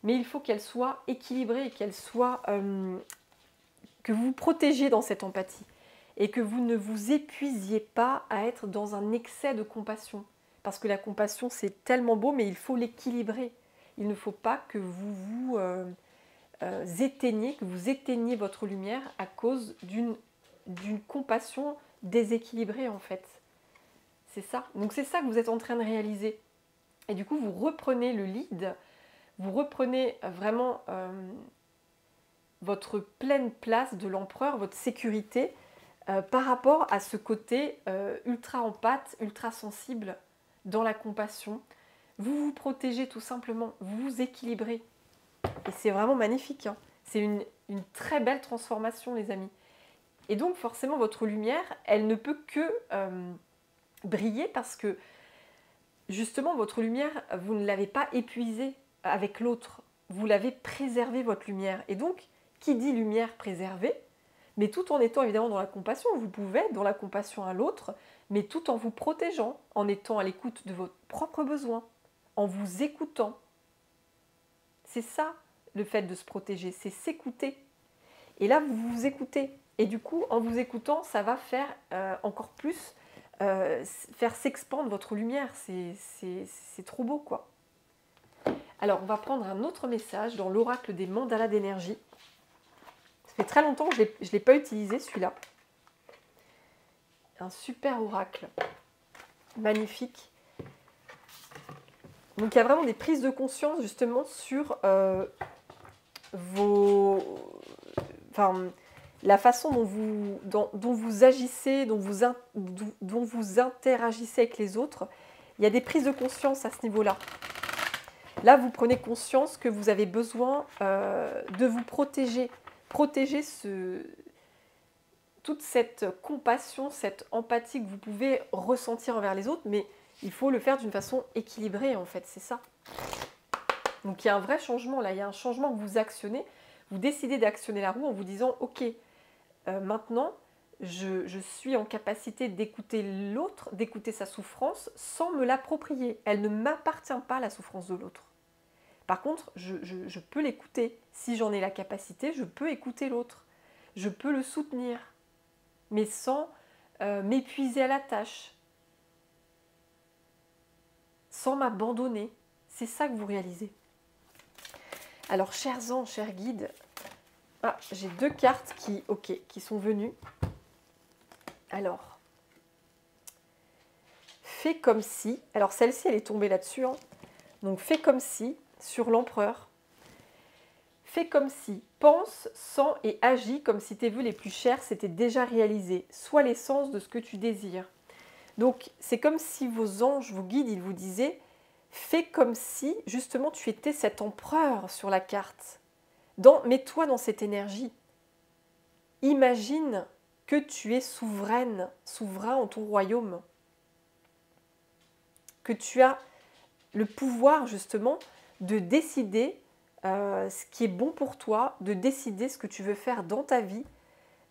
Mais il faut qu'elle soit équilibrée, qu'elle soit que vous vous protégiez dans cette empathie et que vous ne vous épuisiez pas à être dans un excès de compassion. Parce que la compassion, c'est tellement beau, mais il faut l'équilibrer. Il ne faut pas que vous éteigniez votre lumière à cause d'une compassion déséquilibrée en fait. C'est ça. Donc c'est ça que vous êtes en train de réaliser. Et du coup, vous reprenez le lead, vous reprenez vraiment votre pleine place de l'empereur, votre sécurité, par rapport à ce côté ultra empathe, ultra sensible dans la compassion. Vous vous protégez tout simplement, vous vous équilibrez. Et c'est vraiment magnifique, hein. C'est une très belle transformation, les amis. Et donc, forcément, votre lumière, elle ne peut que briller parce que, justement, votre lumière, vous ne l'avez pas épuisée avec l'autre. Vous l'avez préservée, votre lumière. Et donc, qui dit lumière préservée, mais tout en étant évidemment dans la compassion, vous pouvez être dans la compassion à l'autre, mais tout en vous protégeant, en étant à l'écoute de vos propres besoins, en vous écoutant. C'est ça, le fait de se protéger, c'est s'écouter. Et là, vous vous écoutez. Et du coup, en vous écoutant, ça va faire encore plus, faire s'expandre votre lumière. C'est trop beau, quoi. Alors, on va prendre un autre message dans l'oracle des mandalas d'énergie. Ça fait très longtemps que je ne l'ai pas utilisé, celui-là. Un super oracle. Magnifique. Donc, il y a vraiment des prises de conscience, justement, sur la façon dont vous agissez, dont vous interagissez avec les autres. Il y a des prises de conscience à ce niveau-là. Là, vous prenez conscience que vous avez besoin de vous protéger. Protéger toute cette compassion, cette empathie que vous pouvez ressentir envers les autres, mais il faut le faire d'une façon équilibrée, en fait, c'est ça. Donc il y a un vrai changement là, il y a un changement que vous actionnez. Vous décidez d'actionner la roue en vous disant « Ok, maintenant, je suis en capacité d'écouter l'autre, d'écouter sa souffrance sans me l'approprier. Elle ne m'appartient pas, la souffrance de l'autre. Par contre, je peux l'écouter. Si j'en ai la capacité, je peux écouter l'autre. Je peux le soutenir, mais sans m'épuiser à la tâche, sans m'abandonner. C'est ça que vous réalisez. Alors, chers anges, chers guides, j'ai deux cartes qui sont venues. Alors, fais comme si, alors celle-ci elle est tombée là-dessus, hein. Donc fais comme si, sur l'empereur, fais comme si, pense, sens et agis comme si tes vœux les plus chers s'étaient déjà réalisés, soit l'essence de ce que tu désires. Donc c'est comme si vos anges, vos guides, ils vous disaient, fais comme si justement tu étais cet empereur sur la carte. Mets-toi dans cette énergie. Imagine que tu es souveraine, souverain en ton royaume. Que tu as le pouvoir justement de décider ce qui est bon pour toi, de décider ce que tu veux faire dans ta vie.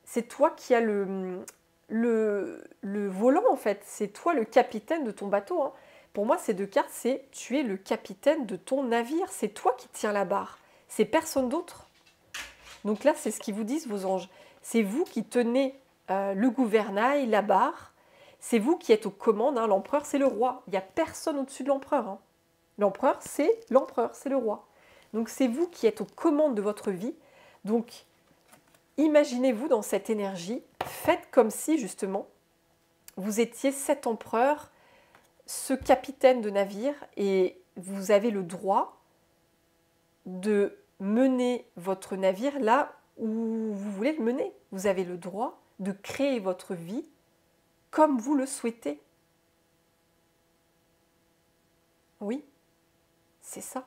C'est toi qui as le volant en fait, c'est toi le capitaine de ton bateau, hein. Pour moi, ces deux cartes, c'est tu es le capitaine de ton navire, c'est toi qui tiens la barre, c'est personne d'autre. Donc là, c'est ce qu'ils vous disent vos anges. C'est vous qui tenez le gouvernail, la barre, c'est vous qui êtes aux commandes, hein. L'empereur, c'est le roi, il n'y a personne au-dessus de l'empereur, hein. L'empereur, c'est le roi. Donc c'est vous qui êtes aux commandes de votre vie. Donc imaginez-vous dans cette énergie, faites comme si justement vous étiez cet empereur, ce capitaine de navire, et vous avez le droit de mener votre navire là où vous voulez le mener. Vous avez le droit de créer votre vie comme vous le souhaitez. Oui, c'est ça.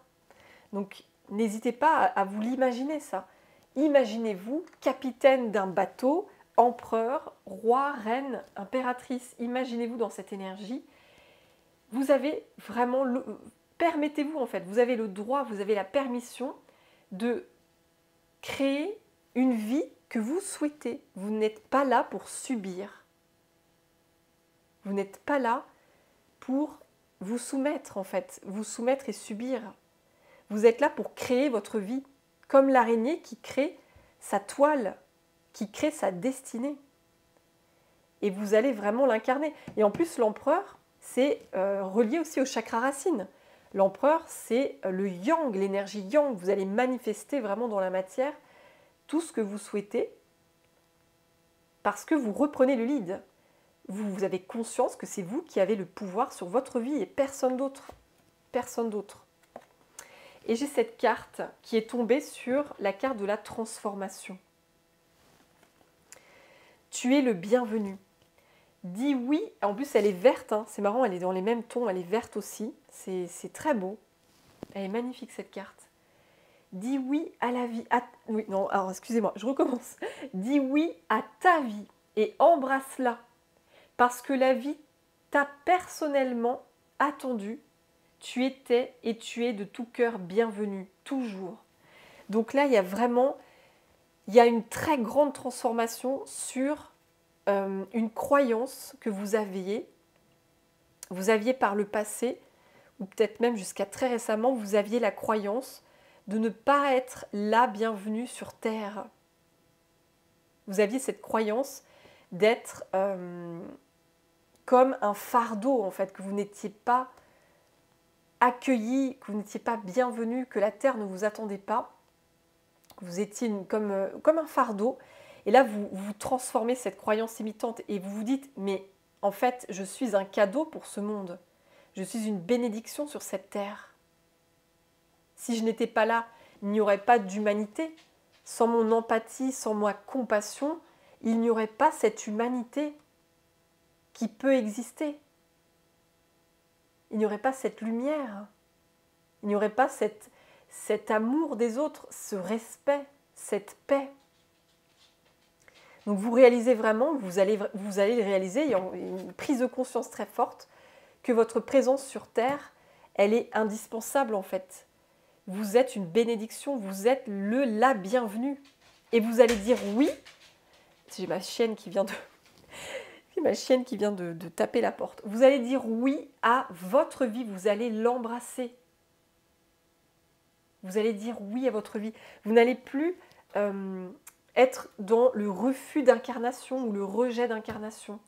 Donc n'hésitez pas à vous l'imaginer ça. Imaginez-vous capitaine d'un bateau, empereur, roi, reine, impératrice. Imaginez-vous dans cette énergie. Vous avez vraiment, permettez-vous en fait, vous avez le droit, vous avez la permission de créer une vie que vous souhaitez. Vous n'êtes pas là pour subir. Vous n'êtes pas là pour vous soumettre en fait, vous soumettre et subir. Vous êtes là pour créer votre vie, comme l'araignée qui crée sa toile, qui crée sa destinée. Et vous allez vraiment l'incarner. Et en plus, l'empereur, c'est relié aussi au chakra racine. L'empereur, c'est le yang, l'énergie yang. Vous allez manifester vraiment dans la matière tout ce que vous souhaitez parce que vous reprenez le lead. vous avez conscience que c'est vous qui avez le pouvoir sur votre vie et personne d'autre. Personne d'autre. Et j'ai cette carte qui est tombée sur la carte de la transformation. Tu es le bienvenu. Dis oui. En plus, elle est verte. Hein. C'est marrant, elle est dans les mêmes tons. Elle est verte aussi. C'est très beau. Elle est magnifique, cette carte. Dis oui à la vie. Oui, non, alors excusez-moi, je recommence. Dis oui à ta vie et embrasse-la. Parce que la vie t'a personnellement attendu. Tu étais et tu es de tout cœur bienvenu, toujours. Donc là, il y a une très grande transformation sur une croyance que vous aviez par le passé, ou peut-être même jusqu'à très récemment, vous aviez la croyance de ne pas être la bienvenue sur Terre. Vous aviez cette croyance d'être comme un fardeau, en fait, que vous n'étiez pas accueilli, que vous n'étiez pas bienvenu, que la Terre ne vous attendait pas, que vous étiez comme un fardeau. Et là, vous transformez cette croyance limitante et vous vous dites, mais en fait, je suis un cadeau pour ce monde. Je suis une bénédiction sur cette Terre. Si je n'étais pas là, il n'y aurait pas d'humanité. Sans mon empathie, sans ma compassion, il n'y aurait pas cette humanité qui peut exister. Il n'y aurait pas cette lumière, il n'y aurait pas cet amour des autres, ce respect, cette paix. Donc vous réalisez vraiment, vous allez le réaliser, il y a une prise de conscience très forte que votre présence sur Terre, elle est indispensable en fait. Vous êtes une bénédiction, vous êtes la bienvenue. Et vous allez dire oui. J'ai ma chienne qui vient de... de taper la porte. Vous allez dire oui à votre vie, vous allez l'embrasser. Vous allez dire oui à votre vie. Vous n'allez plus être dans le refus d'incarnation ou le rejet d'incarnation.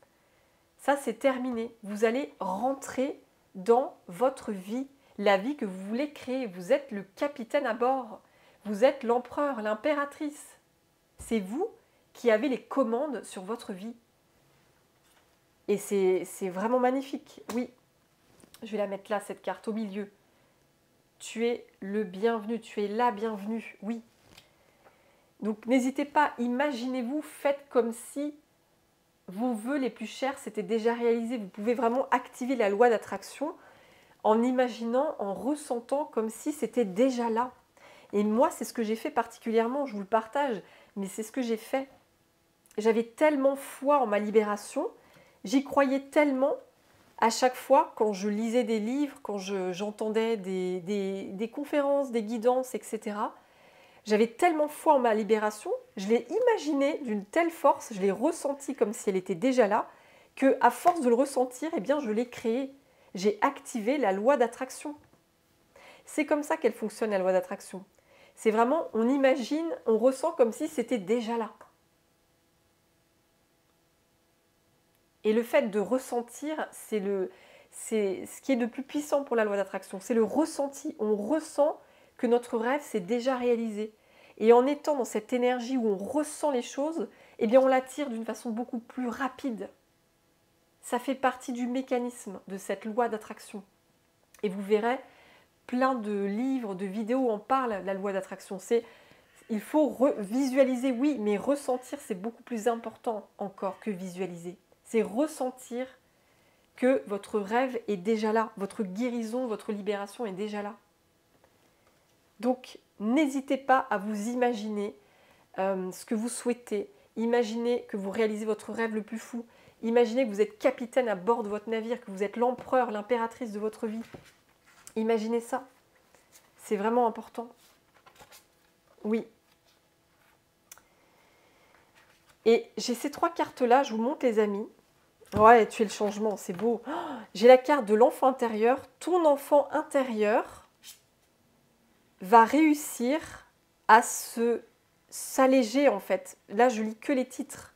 Ça, c'est terminé. Vous allez rentrer dans votre vie, la vie que vous voulez créer. Vous êtes le capitaine à bord. Vous êtes l'empereur, l'impératrice. C'est vous qui avez les commandes sur votre vie. Et c'est vraiment magnifique. Oui, je vais la mettre là, cette carte, au milieu. Tu es le bienvenu, tu es la bienvenue, oui. Donc n'hésitez pas, imaginez-vous, faites comme si vos vœux les plus chers s'étaient déjà réalisés. Vous pouvez vraiment activer la loi d'attraction en imaginant, en ressentant comme si c'était déjà là. Et moi, c'est ce que j'ai fait particulièrement, je vous le partage, mais c'est ce que j'ai fait. J'avais tellement foi en ma libération, j'y croyais tellement à chaque fois quand je lisais des livres, quand j'entendais des conférences, des guidances, etc. J'avais tellement foi en ma libération, je l'ai imaginé d'une telle force, je l'ai ressenti comme si elle était déjà là, qu'à force de le ressentir, eh bien, je l'ai créé. J'ai activé la loi d'attraction. C'est comme ça qu'elle fonctionne, la loi d'attraction. C'est vraiment, on imagine, on ressent comme si c'était déjà là. Et le fait de ressentir, c'est ce qui est le plus puissant pour la loi d'attraction. C'est le ressenti. On ressent que notre rêve s'est déjà réalisé. Et en étant dans cette énergie où on ressent les choses, eh bien on l'attire d'une façon beaucoup plus rapide. Ça fait partie du mécanisme de cette loi d'attraction. Et vous verrez, plein de livres, de vidéos en parlent, la loi d'attraction. Il faut visualiser, oui, mais ressentir, c'est beaucoup plus important encore que visualiser. C'est ressentir que votre rêve est déjà là, votre guérison, votre libération est déjà là. Donc, n'hésitez pas à vous imaginer ce que vous souhaitez. Imaginez que vous réalisez votre rêve le plus fou. Imaginez que vous êtes capitaine à bord de votre navire, que vous êtes l'empereur, l'impératrice de votre vie. Imaginez ça. C'est vraiment important. Oui. Et j'ai ces 3 cartes-là, je vous montre les amis. Ouais, tu es le changement, c'est beau. Oh, j'ai la carte de l'enfant intérieur. Ton enfant intérieur va réussir à s'alléger en fait. Là, je lis que les titres.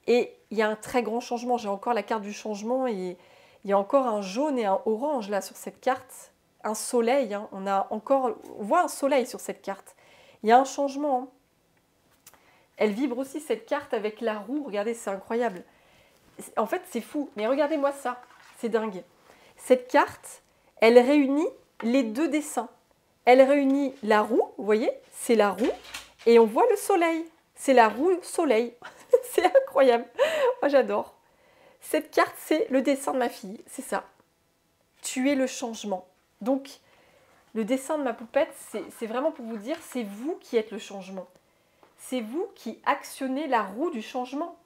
Et il y a un très grand changement. J'ai encore la carte du changement et il y a encore un jaune et un orange là sur cette carte. Un soleil, hein. On voit un soleil sur cette carte. Il y a un changement. Hein. Elle vibre aussi cette carte avec la roue. Regardez, c'est incroyable. En fait, c'est fou. Mais regardez-moi ça. C'est dingue. Cette carte, elle réunit les deux dessins. Elle réunit la roue, vous voyez, c'est la roue. Et on voit le soleil. C'est la roue soleil. C'est incroyable. Moi, j'adore. Cette carte, c'est le dessin de ma fille. C'est ça. Tu es le changement. Donc, le dessin de ma poupette, c'est vraiment pour vous dire, c'est vous qui êtes le changement. C'est vous qui actionnez la roue du changement.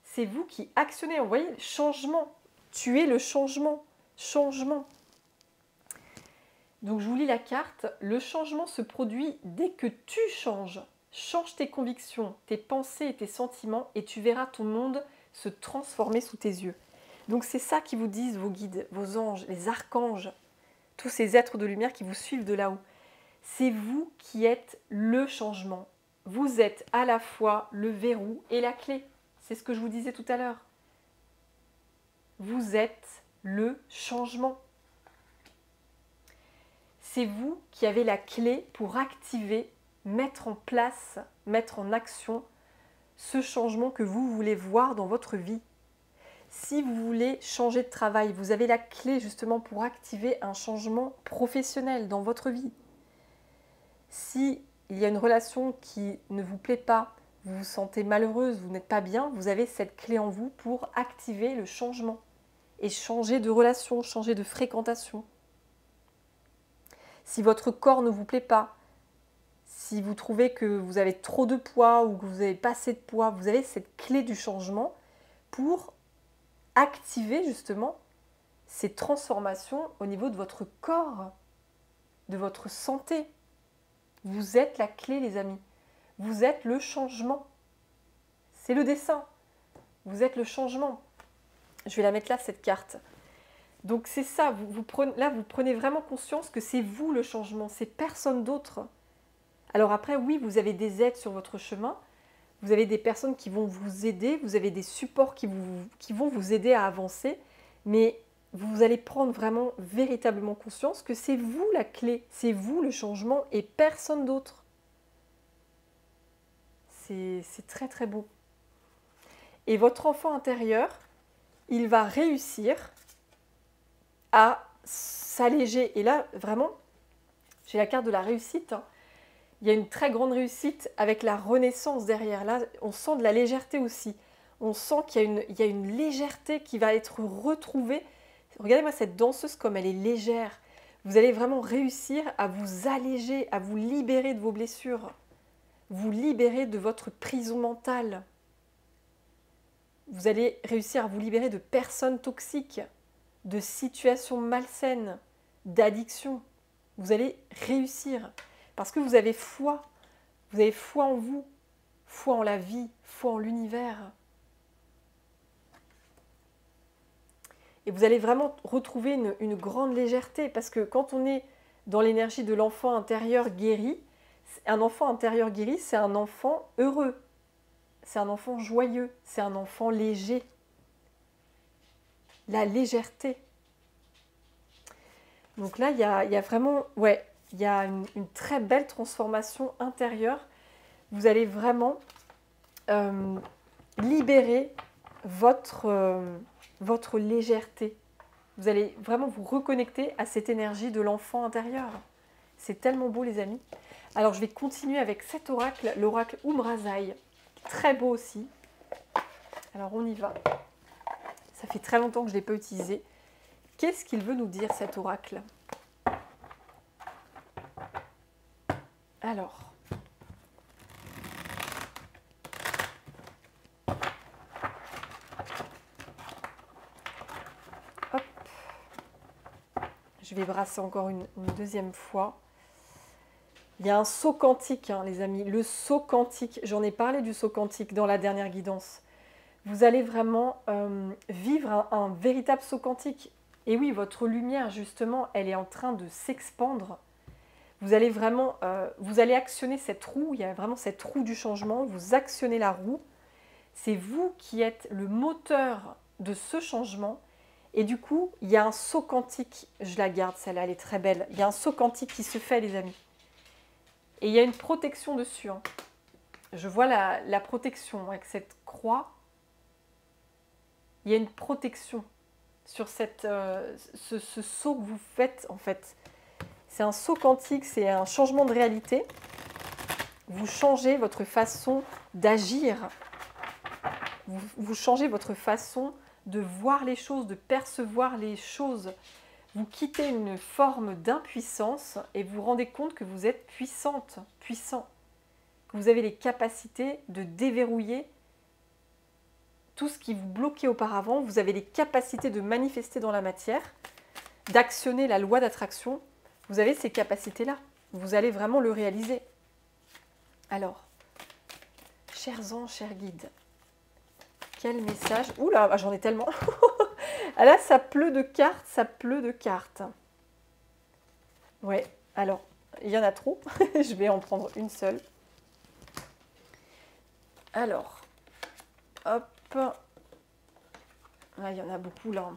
C'est vous qui actionnez. Vous voyez, changement. Tu es le changement. Changement. Donc, je vous lis la carte. Le changement se produit dès que tu changes. Change tes convictions, tes pensées et tes sentiments et tu verras ton monde se transformer sous tes yeux. Donc, c'est ça qui vous disent vos guides, vos anges, les archanges, tous ces êtres de lumière qui vous suivent de là-haut. C'est vous qui êtes le changement. Vous êtes à la fois le verrou et la clé. C'est ce que je vous disais tout à l'heure. Vous êtes le changement. C'est vous qui avez la clé pour activer, mettre en place, mettre en action ce changement que vous voulez voir dans votre vie. Si vous voulez changer de travail, vous avez la clé justement pour activer un changement professionnel dans votre vie. Si il y a une relation qui ne vous plaît pas, vous vous sentez malheureuse, vous n'êtes pas bien, vous avez cette clé en vous pour activer le changement et changer de relation, changer de fréquentation. Si votre corps ne vous plaît pas, si vous trouvez que vous avez trop de poids ou que vous n'avez pas assez de poids, vous avez cette clé du changement pour activer justement ces transformations au niveau de votre corps, de votre santé. Vous êtes la clé, les amis. Vous êtes le changement. C'est le dessin. Vous êtes le changement. Je vais la mettre là, cette carte. Donc c'est ça, vous prenez vraiment conscience que c'est vous le changement, c'est personne d'autre. Alors après, oui, vous avez des aides sur votre chemin, vous avez des personnes qui vont vous aider, vous avez des supports qui vont vous aider à avancer, mais vous allez prendre vraiment, véritablement conscience que c'est vous la clé, c'est vous le changement et personne d'autre. C'est très très beau. Et votre enfant intérieur, il va réussir à s'alléger. Et là, vraiment, j'ai la carte de la réussite. Il y a une très grande réussite avec la renaissance derrière. Là, on sent de la légèreté aussi. On sent qu'il y a une légèreté qui va être retrouvée. Regardez-moi cette danseuse comme elle est légère. Vous allez vraiment réussir à vous alléger, à vous libérer de vos blessures. Vous libérer de votre prison mentale. Vous allez réussir à vous libérer de personnes toxiques, de situations malsaines, d'addictions. Vous allez réussir parce que vous avez foi. Vous avez foi en vous, foi en la vie, foi en l'univers. Et vous allez vraiment retrouver une grande légèreté parce que quand on est dans l'énergie de l'enfant intérieur guéri, un enfant intérieur guéri, c'est un enfant heureux, c'est un enfant joyeux, c'est un enfant léger. La légèreté. Donc là, il y a vraiment, ouais, il y a une très belle transformation intérieure. Vous allez vraiment libérer votre légèreté. Vous allez vraiment vous reconnecter à cette énergie de l'enfant intérieur. C'est tellement beau, les amis. Alors, je vais continuer avec cet oracle, l'oracle Umrazai. Très beau aussi. Alors, on y va. Ça fait très longtemps que je ne l'ai pas utilisé. Qu'est-ce qu'il veut nous dire, cet oracle? Alors, hop, je vais brasser encore une deuxième fois. Il y a un saut quantique, hein, les amis, le saut quantique. J'en ai parlé du saut quantique dans la dernière guidance. Vous allez vraiment vivre un véritable saut quantique. Et oui, votre lumière, justement, elle est en train de s'expandre. Vous allez vraiment, vous allez actionner cette roue, il y a vraiment cette roue du changement, vous actionnez la roue. C'est vous qui êtes le moteur de ce changement. Et du coup, il y a un saut quantique, je la garde, celle-là, elle est très belle. Il y a un saut quantique qui se fait, les amis. Et il y a une protection dessus. Hein. Je vois la protection avec cette croix. il y a une protection sur ce saut que vous faites en fait. C'est un saut quantique, c'est un changement de réalité. Vous changez votre façon d'agir, vous changez votre façon de voir les choses, de percevoir les choses. Vous quittez une forme d'impuissance et vous vous rendez compte que vous êtes puissante, puissant, que vous avez les capacités de déverrouiller tout ce qui vous bloquait auparavant. Vous avez les capacités de manifester dans la matière, d'actionner la loi d'attraction. Vous avez ces capacités-là. Vous allez vraiment le réaliser. Alors, chers anges, chers guides, quel message... Oula, j'en ai tellement. Ah là, ça pleut de cartes, ça pleut de cartes. Ouais, alors, il y en a trop. Je vais en prendre une seule. Alors, hop. Ah, il y en a beaucoup là.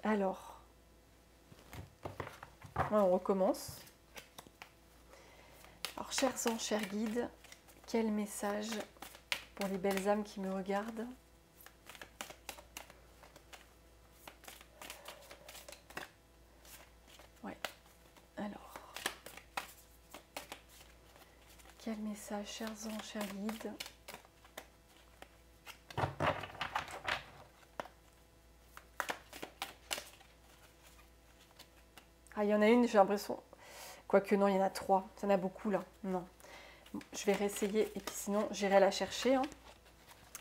Alors, on recommence. Alors, chers anges, chers guides, quel message pour les belles âmes qui me regardent? Ouais, alors, quel message, chers anges, chers guides? Ah, il y en a une, j'ai l'impression... Quoique non, il y en a trois. Ça en a beaucoup là. Non. Bon, je vais réessayer et puis sinon, j'irai la chercher. Hein,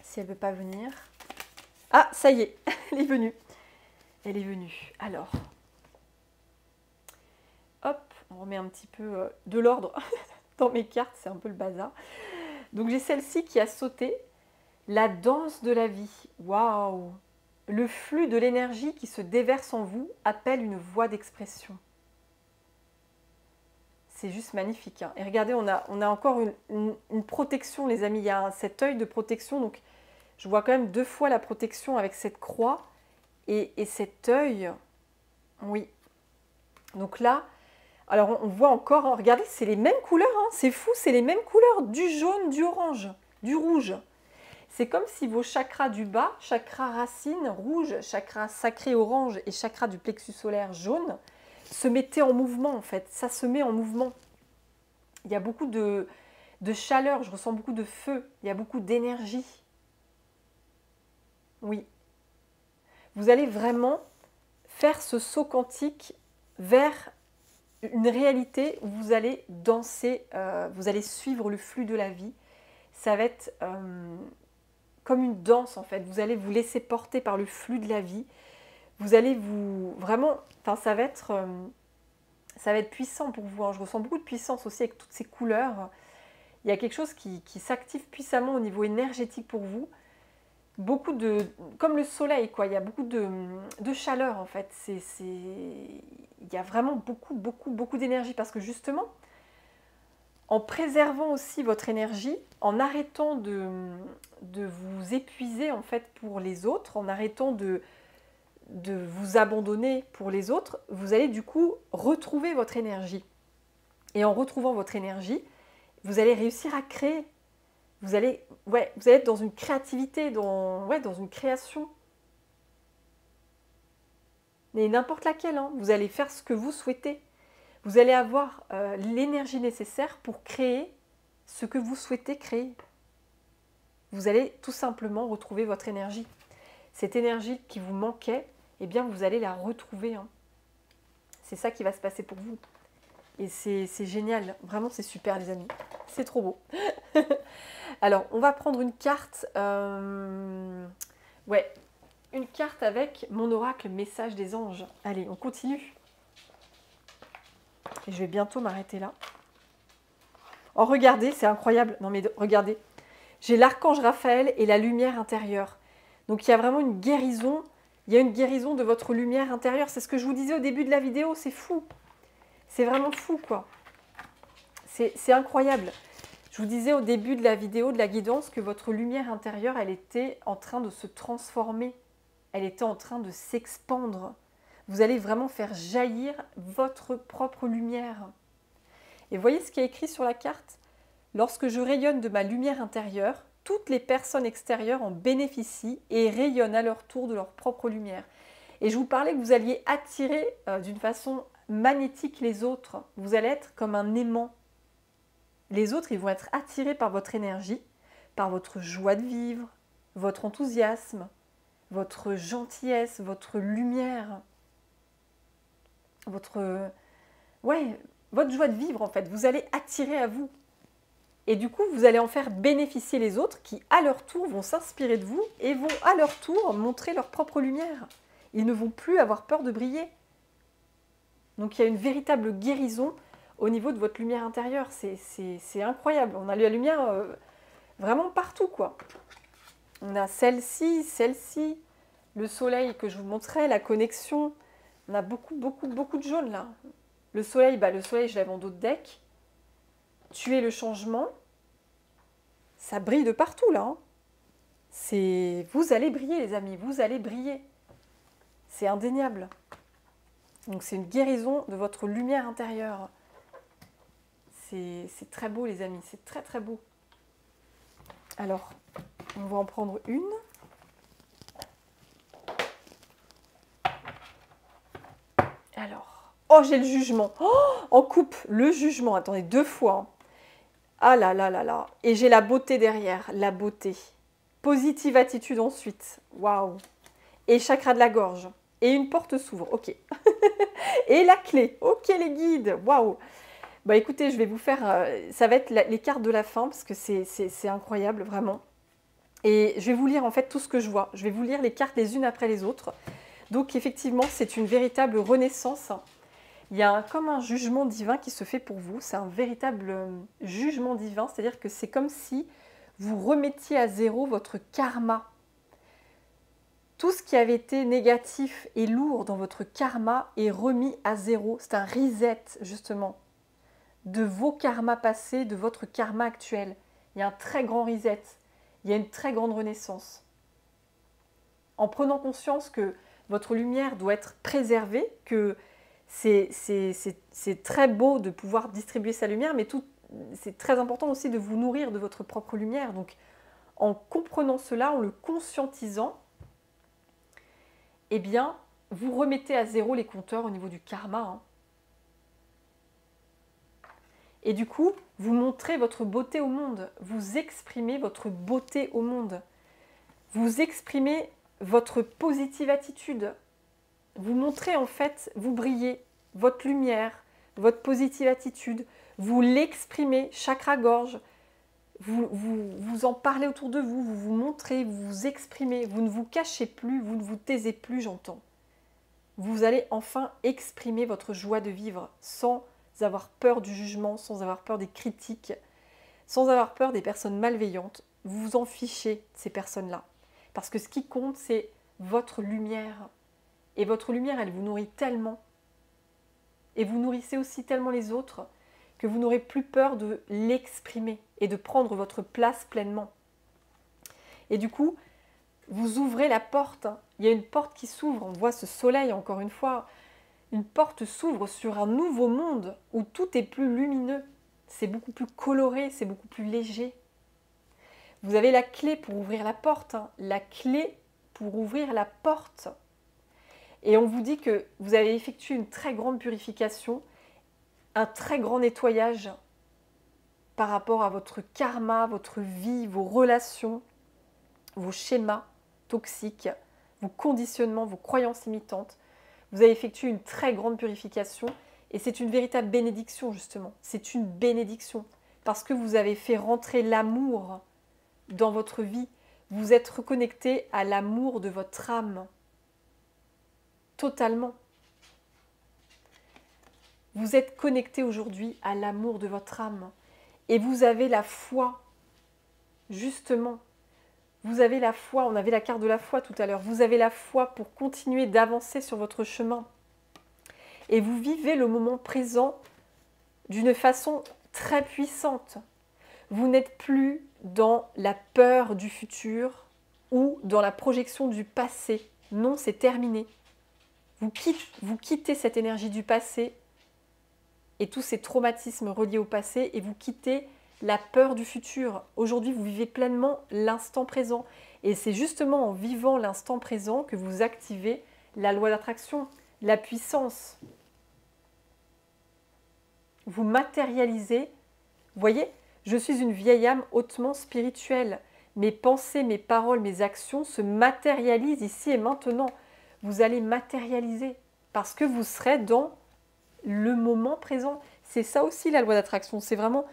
si elle ne veut pas venir. Ah, ça y est, elle est venue. Elle est venue. Alors, hop, on remet un petit peu de l'ordre dans mes cartes. C'est un peu le bazar. Donc, j'ai celle-ci qui a sauté. La danse de la vie. Waouh! Le flux de l'énergie qui se déverse en vous appelle une voie d'expression. C'est juste magnifique. Hein. Et regardez, on a encore une protection, les amis. Il y a cet œil de protection. Donc, je vois quand même 2 fois la protection avec cette croix et cet œil. Oui. Donc là, alors on voit encore, hein, regardez, c'est les mêmes couleurs. Hein, c'est fou, c'est les mêmes couleurs. Du jaune, du orange, du rouge. C'est comme si vos chakras du bas, chakra racine rouge, chakra sacré orange et chakra du plexus solaire jaune, se mettaient en mouvement en fait. Ça se met en mouvement. Il y a beaucoup de chaleur, je ressens beaucoup de feu, il y a beaucoup d'énergie. Oui. Vous allez vraiment faire ce saut quantique vers une réalité où vous allez danser, vous allez suivre le flux de la vie. Ça va être comme une danse en fait. Vous allez vous laisser porter par le flux de la vie. Vous allez vous vraiment, enfin ça va être puissant pour vous. Hein. Je ressens beaucoup de puissance aussi avec toutes ces couleurs. Il y a quelque chose qui s'active puissamment au niveau énergétique pour vous. Beaucoup de, comme le soleil quoi. Il y a beaucoup de chaleur en fait. Il y a vraiment beaucoup d'énergie parce que justement, en préservant aussi votre énergie, en arrêtant de vous épuiser en fait pour les autres, en arrêtant de vous abandonner pour les autres, vous allez du coup retrouver votre énergie. Et en retrouvant votre énergie, vous allez réussir à créer. Vous allez être dans une créativité, dans une création. Mais n'importe laquelle, hein. Vous allez faire ce que vous souhaitez. Vous allez avoir l'énergie nécessaire pour créer ce que vous souhaitez créer. Vous allez tout simplement retrouver votre énergie. Cette énergie qui vous manquait, eh bien vous allez la retrouver. Hein. C'est ça qui va se passer pour vous. Et c'est génial. Vraiment, c'est super les amis. C'est trop beau. Alors, on va prendre une carte. Une carte avec mon oracle message des anges. Allez, on continue. Et je vais bientôt m'arrêter là. Oh, regardez, c'est incroyable. Non, mais regardez. J'ai l'archange Raphaël et la lumière intérieure. Donc, il y a vraiment une guérison. Il y a une guérison de votre lumière intérieure. C'est ce que je vous disais au début de la vidéo. C'est fou. C'est vraiment fou, quoi. C'est incroyable. Je vous disais au début de la vidéo, de la guidance, que votre lumière intérieure, elle était en train de se transformer. Elle était en train de s'expandre. Vous allez vraiment faire jaillir votre propre lumière. Et voyez ce qui est écrit sur la carte? Lorsque je rayonne de ma lumière intérieure, toutes les personnes extérieures en bénéficient et rayonnent à leur tour de leur propre lumière. Et je vous parlais que vous alliez attirer d'une façon magnétique les autres. Vous allez être comme un aimant. Les autres, ils vont être attirés par votre énergie, par votre joie de vivre, votre enthousiasme, votre gentillesse, votre lumière, votre joie de vivre en fait. Vous allez attirer à vous. Et du coup, vous allez en faire bénéficier les autres qui, à leur tour, vont s'inspirer de vous et vont, à leur tour, montrer leur propre lumière. Ils ne vont plus avoir peur de briller. Donc, il y a une véritable guérison au niveau de votre lumière intérieure. C'est incroyable. On a la lumière vraiment partout, quoi. On a celle-ci, le soleil que je vous montrais, la connexion. On a beaucoup de jaune, là. Le soleil, je l'avais en dos de deck. Tuer le changement, ça brille de partout là. Vous allez briller les amis, vous allez briller. C'est indéniable. Donc c'est une guérison de votre lumière intérieure. C'est très beau les amis, c'est très très beau. Alors, on va en prendre une. Alors, oh j'ai le jugement. Oh, en coupe, le jugement, attendez, 2 fois. Hein. Ah là là là là. Et j'ai la beauté derrière, la beauté. Positive attitude ensuite. Waouh. Et chakra de la gorge. Et une porte s'ouvre. Ok. Et la clé. Ok les guides. Waouh. Bah écoutez, je vais vous faire... ça va être les cartes de la fin parce que c'est incroyable, vraiment. Et je vais vous lire en fait tout ce que je vois. Je vais vous lire les cartes les unes après les autres. Donc effectivement, c'est une véritable renaissance. Il y a comme un jugement divin qui se fait pour vous. C'est un véritable jugement divin. C'est-à-dire que c'est comme si vous remettiez à zéro votre karma. Tout ce qui avait été négatif et lourd dans votre karma est remis à zéro. C'est un reset, justement, de vos karmas passés, de votre karma actuel. Il y a un très grand reset. Il y a une très grande renaissance. En prenant conscience que votre lumière doit être préservée, que c'est très beau de pouvoir distribuer sa lumière, mais c'est très important aussi de vous nourrir de votre propre lumière. Donc, en comprenant cela, en le conscientisant, eh bien, vous remettez à zéro les compteurs au niveau du karma. Hein. Et du coup, vous montrez votre beauté au monde. Vous exprimez votre beauté au monde. Vous exprimez votre positive attitude. Vous montrez en fait, vous brillez, votre lumière, votre positive attitude. Vous l'exprimez, chakra-gorge. Vous en parlez autour de vous, vous vous montrez, vous vous exprimez. Vous ne vous cachez plus, vous ne vous taisez plus, j'entends. Vous allez enfin exprimer votre joie de vivre sans avoir peur du jugement, sans avoir peur des critiques, sans avoir peur des personnes malveillantes. Vous vous en fichez de ces personnes-là. Parce que ce qui compte, c'est votre lumière. Et votre lumière, elle vous nourrit tellement. Et vous nourrissez aussi tellement les autres que vous n'aurez plus peur de l'exprimer et de prendre votre place pleinement. Et du coup, vous ouvrez la porte. Il y a une porte qui s'ouvre. On voit ce soleil, encore une fois. Une porte s'ouvre sur un nouveau monde où tout est plus lumineux. C'est beaucoup plus coloré, c'est beaucoup plus léger. Vous avez la clé pour ouvrir la porte. Hein. La clé pour ouvrir la porte. Et on vous dit que vous avez effectué une très grande purification, un très grand nettoyage par rapport à votre karma, votre vie, vos relations, vos schémas toxiques, vos conditionnements, vos croyances limitantes. Vous avez effectué une très grande purification et c'est une véritable bénédiction justement. C'est une bénédiction parce que vous avez fait rentrer l'amour dans votre vie. Vous êtes reconnecté à l'amour de votre âme. Totalement. Vous êtes connecté aujourd'hui à l'amour de votre âme. Et vous avez la foi, justement. Vous avez la foi, on avait la carte de la foi tout à l'heure. Vous avez la foi pour continuer d'avancer sur votre chemin. Et vous vivez le moment présent d'une façon très puissante. Vous n'êtes plus dans la peur du futur ou dans la projection du passé. Non, c'est terminé. Vous quittez cette énergie du passé et tous ces traumatismes reliés au passé et vous quittez la peur du futur. Aujourd'hui, vous vivez pleinement l'instant présent. Et c'est justement en vivant l'instant présent que vous activez la loi d'attraction, la puissance. Vous matérialisez. Vous voyez, je suis une vieille âme hautement spirituelle. Mes pensées, mes paroles, mes actions se matérialisent ici et maintenant. Vous allez matérialiser parce que vous serez dans le moment présent. C'est ça aussi la loi d'attraction. C'est vraiment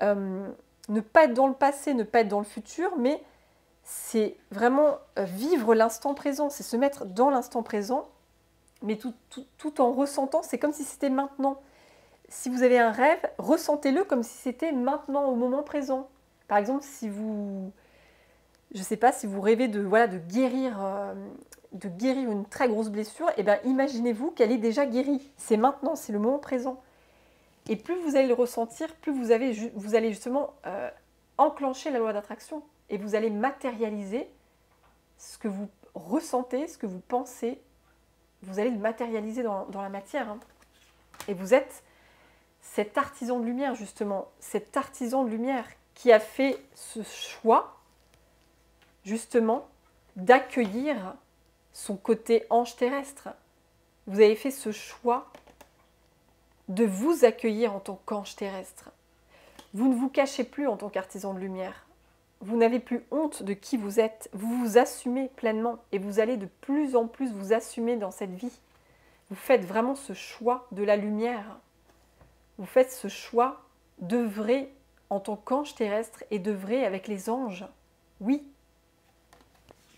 ne pas être dans le passé, ne pas être dans le futur, mais c'est vraiment vivre l'instant présent. C'est se mettre dans l'instant présent, mais tout en ressentant. C'est comme si c'était maintenant. Si vous avez un rêve, ressentez-le comme si c'était maintenant, au moment présent. Par exemple, si vous, je ne sais pas, si vous rêvez de guérir une très grosse blessure, eh bien, imaginez-vous qu'elle est déjà guérie. C'est maintenant, c'est le moment présent. Et plus vous allez le ressentir, plus vous allez justement enclencher la loi d'attraction. Et vous allez matérialiser ce que vous ressentez, ce que vous pensez. Vous allez le matérialiser dans la matière. Hein. Et vous êtes cet artisan de lumière, justement. Cet artisan de lumière qui a fait ce choix, justement, d'accueillir son côté ange terrestre. Vous avez fait ce choix de vous accueillir en tant qu'ange terrestre. Vous ne vous cachez plus en tant qu'artisan de lumière. Vous n'avez plus honte de qui vous êtes. Vous vous assumez pleinement et vous allez de plus en plus vous assumer dans cette vie. Vous faites vraiment ce choix de la lumière. Vous faites ce choix d'œuvrer en tant qu'ange terrestre et d'œuvrer avec les anges. Oui.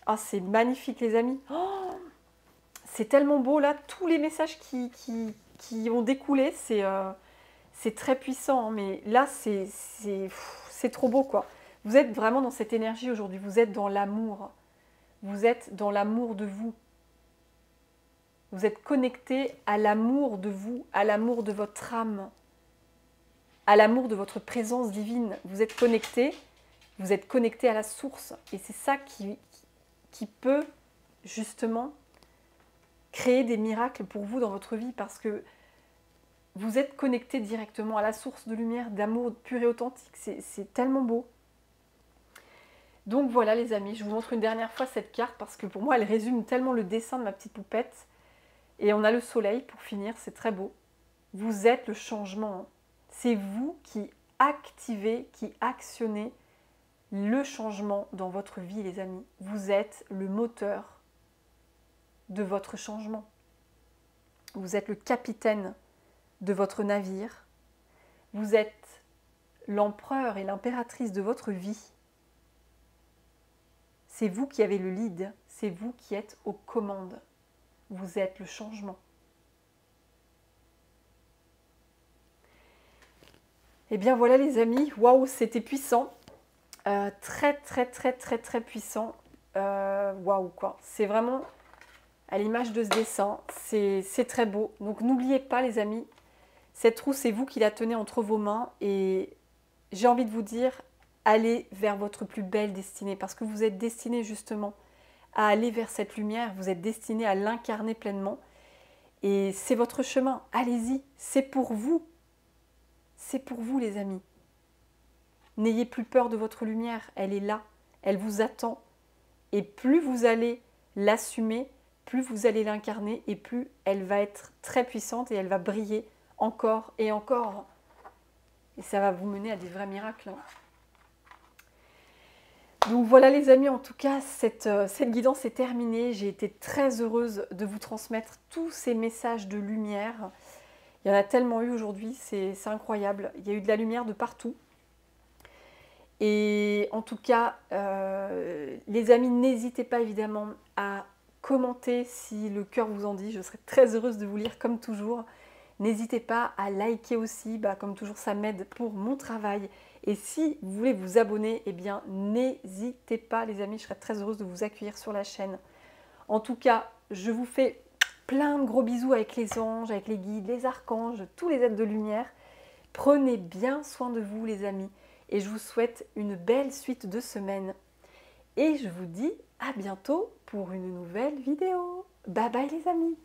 Ah, c'est magnifique les amis. Oh, c'est tellement beau là, tous les messages qui ont découlé, c'est très puissant. Hein, mais là, c'est trop beau quoi. Vous êtes vraiment dans cette énergie aujourd'hui, vous êtes dans l'amour. Vous êtes dans l'amour de vous. Vous êtes connecté à l'amour de vous, à l'amour de votre âme, à l'amour de votre présence divine. Vous êtes connecté à la source. Et c'est ça qui peut justement créer des miracles pour vous dans votre vie parce que vous êtes connecté directement à la source de lumière, d'amour pur et authentique. C'est tellement beau. Donc voilà les amis, je vous montre une dernière fois cette carte parce que pour moi elle résume tellement le dessin de ma petite poupette. Et on a le soleil pour finir, c'est très beau. Vous êtes le changement. C'est vous qui activez, qui actionnez le changement dans votre vie les amis. Vous êtes le moteur de votre changement. Vous êtes le capitaine de votre navire. Vous êtes l'empereur et l'impératrice de votre vie. C'est vous qui avez le lead, c'est vous qui êtes aux commandes. Vous êtes le changement. Et bien voilà les amis, waouh, c'était puissant. Très très puissant. Waouh quoi, c'est vraiment à l'image de ce dessin, c'est très beau. Donc n'oubliez pas les amis, cette roue c'est vous qui la tenez entre vos mains et j'ai envie de vous dire, allez vers votre plus belle destinée parce que vous êtes destiné justement à aller vers cette lumière, vous êtes destiné à l'incarner pleinement et c'est votre chemin, allez-y, c'est pour vous les amis. N'ayez plus peur de votre lumière, elle est là, elle vous attend et plus vous allez l'assumer, plus vous allez l'incarner et plus elle va être très puissante et elle va briller encore et encore. Et ça va vous mener à des vrais miracles. Donc voilà les amis, en tout cas, cette guidance est terminée. J'ai été très heureuse de vous transmettre tous ces messages de lumière. Il y en a tellement eu aujourd'hui, c'est incroyable. Il y a eu de la lumière de partout. Et en tout cas, les amis, n'hésitez pas évidemment à commenter si le cœur vous en dit. Je serai très heureuse de vous lire comme toujours. N'hésitez pas à liker aussi, comme toujours ça m'aide pour mon travail. Et si vous voulez vous abonner, eh bien n'hésitez pas les amis, je serai très heureuse de vous accueillir sur la chaîne. En tout cas, je vous fais plein de gros bisous avec les anges, avec les guides, les archanges, tous les êtres de lumière. Prenez bien soin de vous les amis et je vous souhaite une belle suite de semaine. Et je vous dis à bientôt pour une nouvelle vidéo. Bye bye les amis.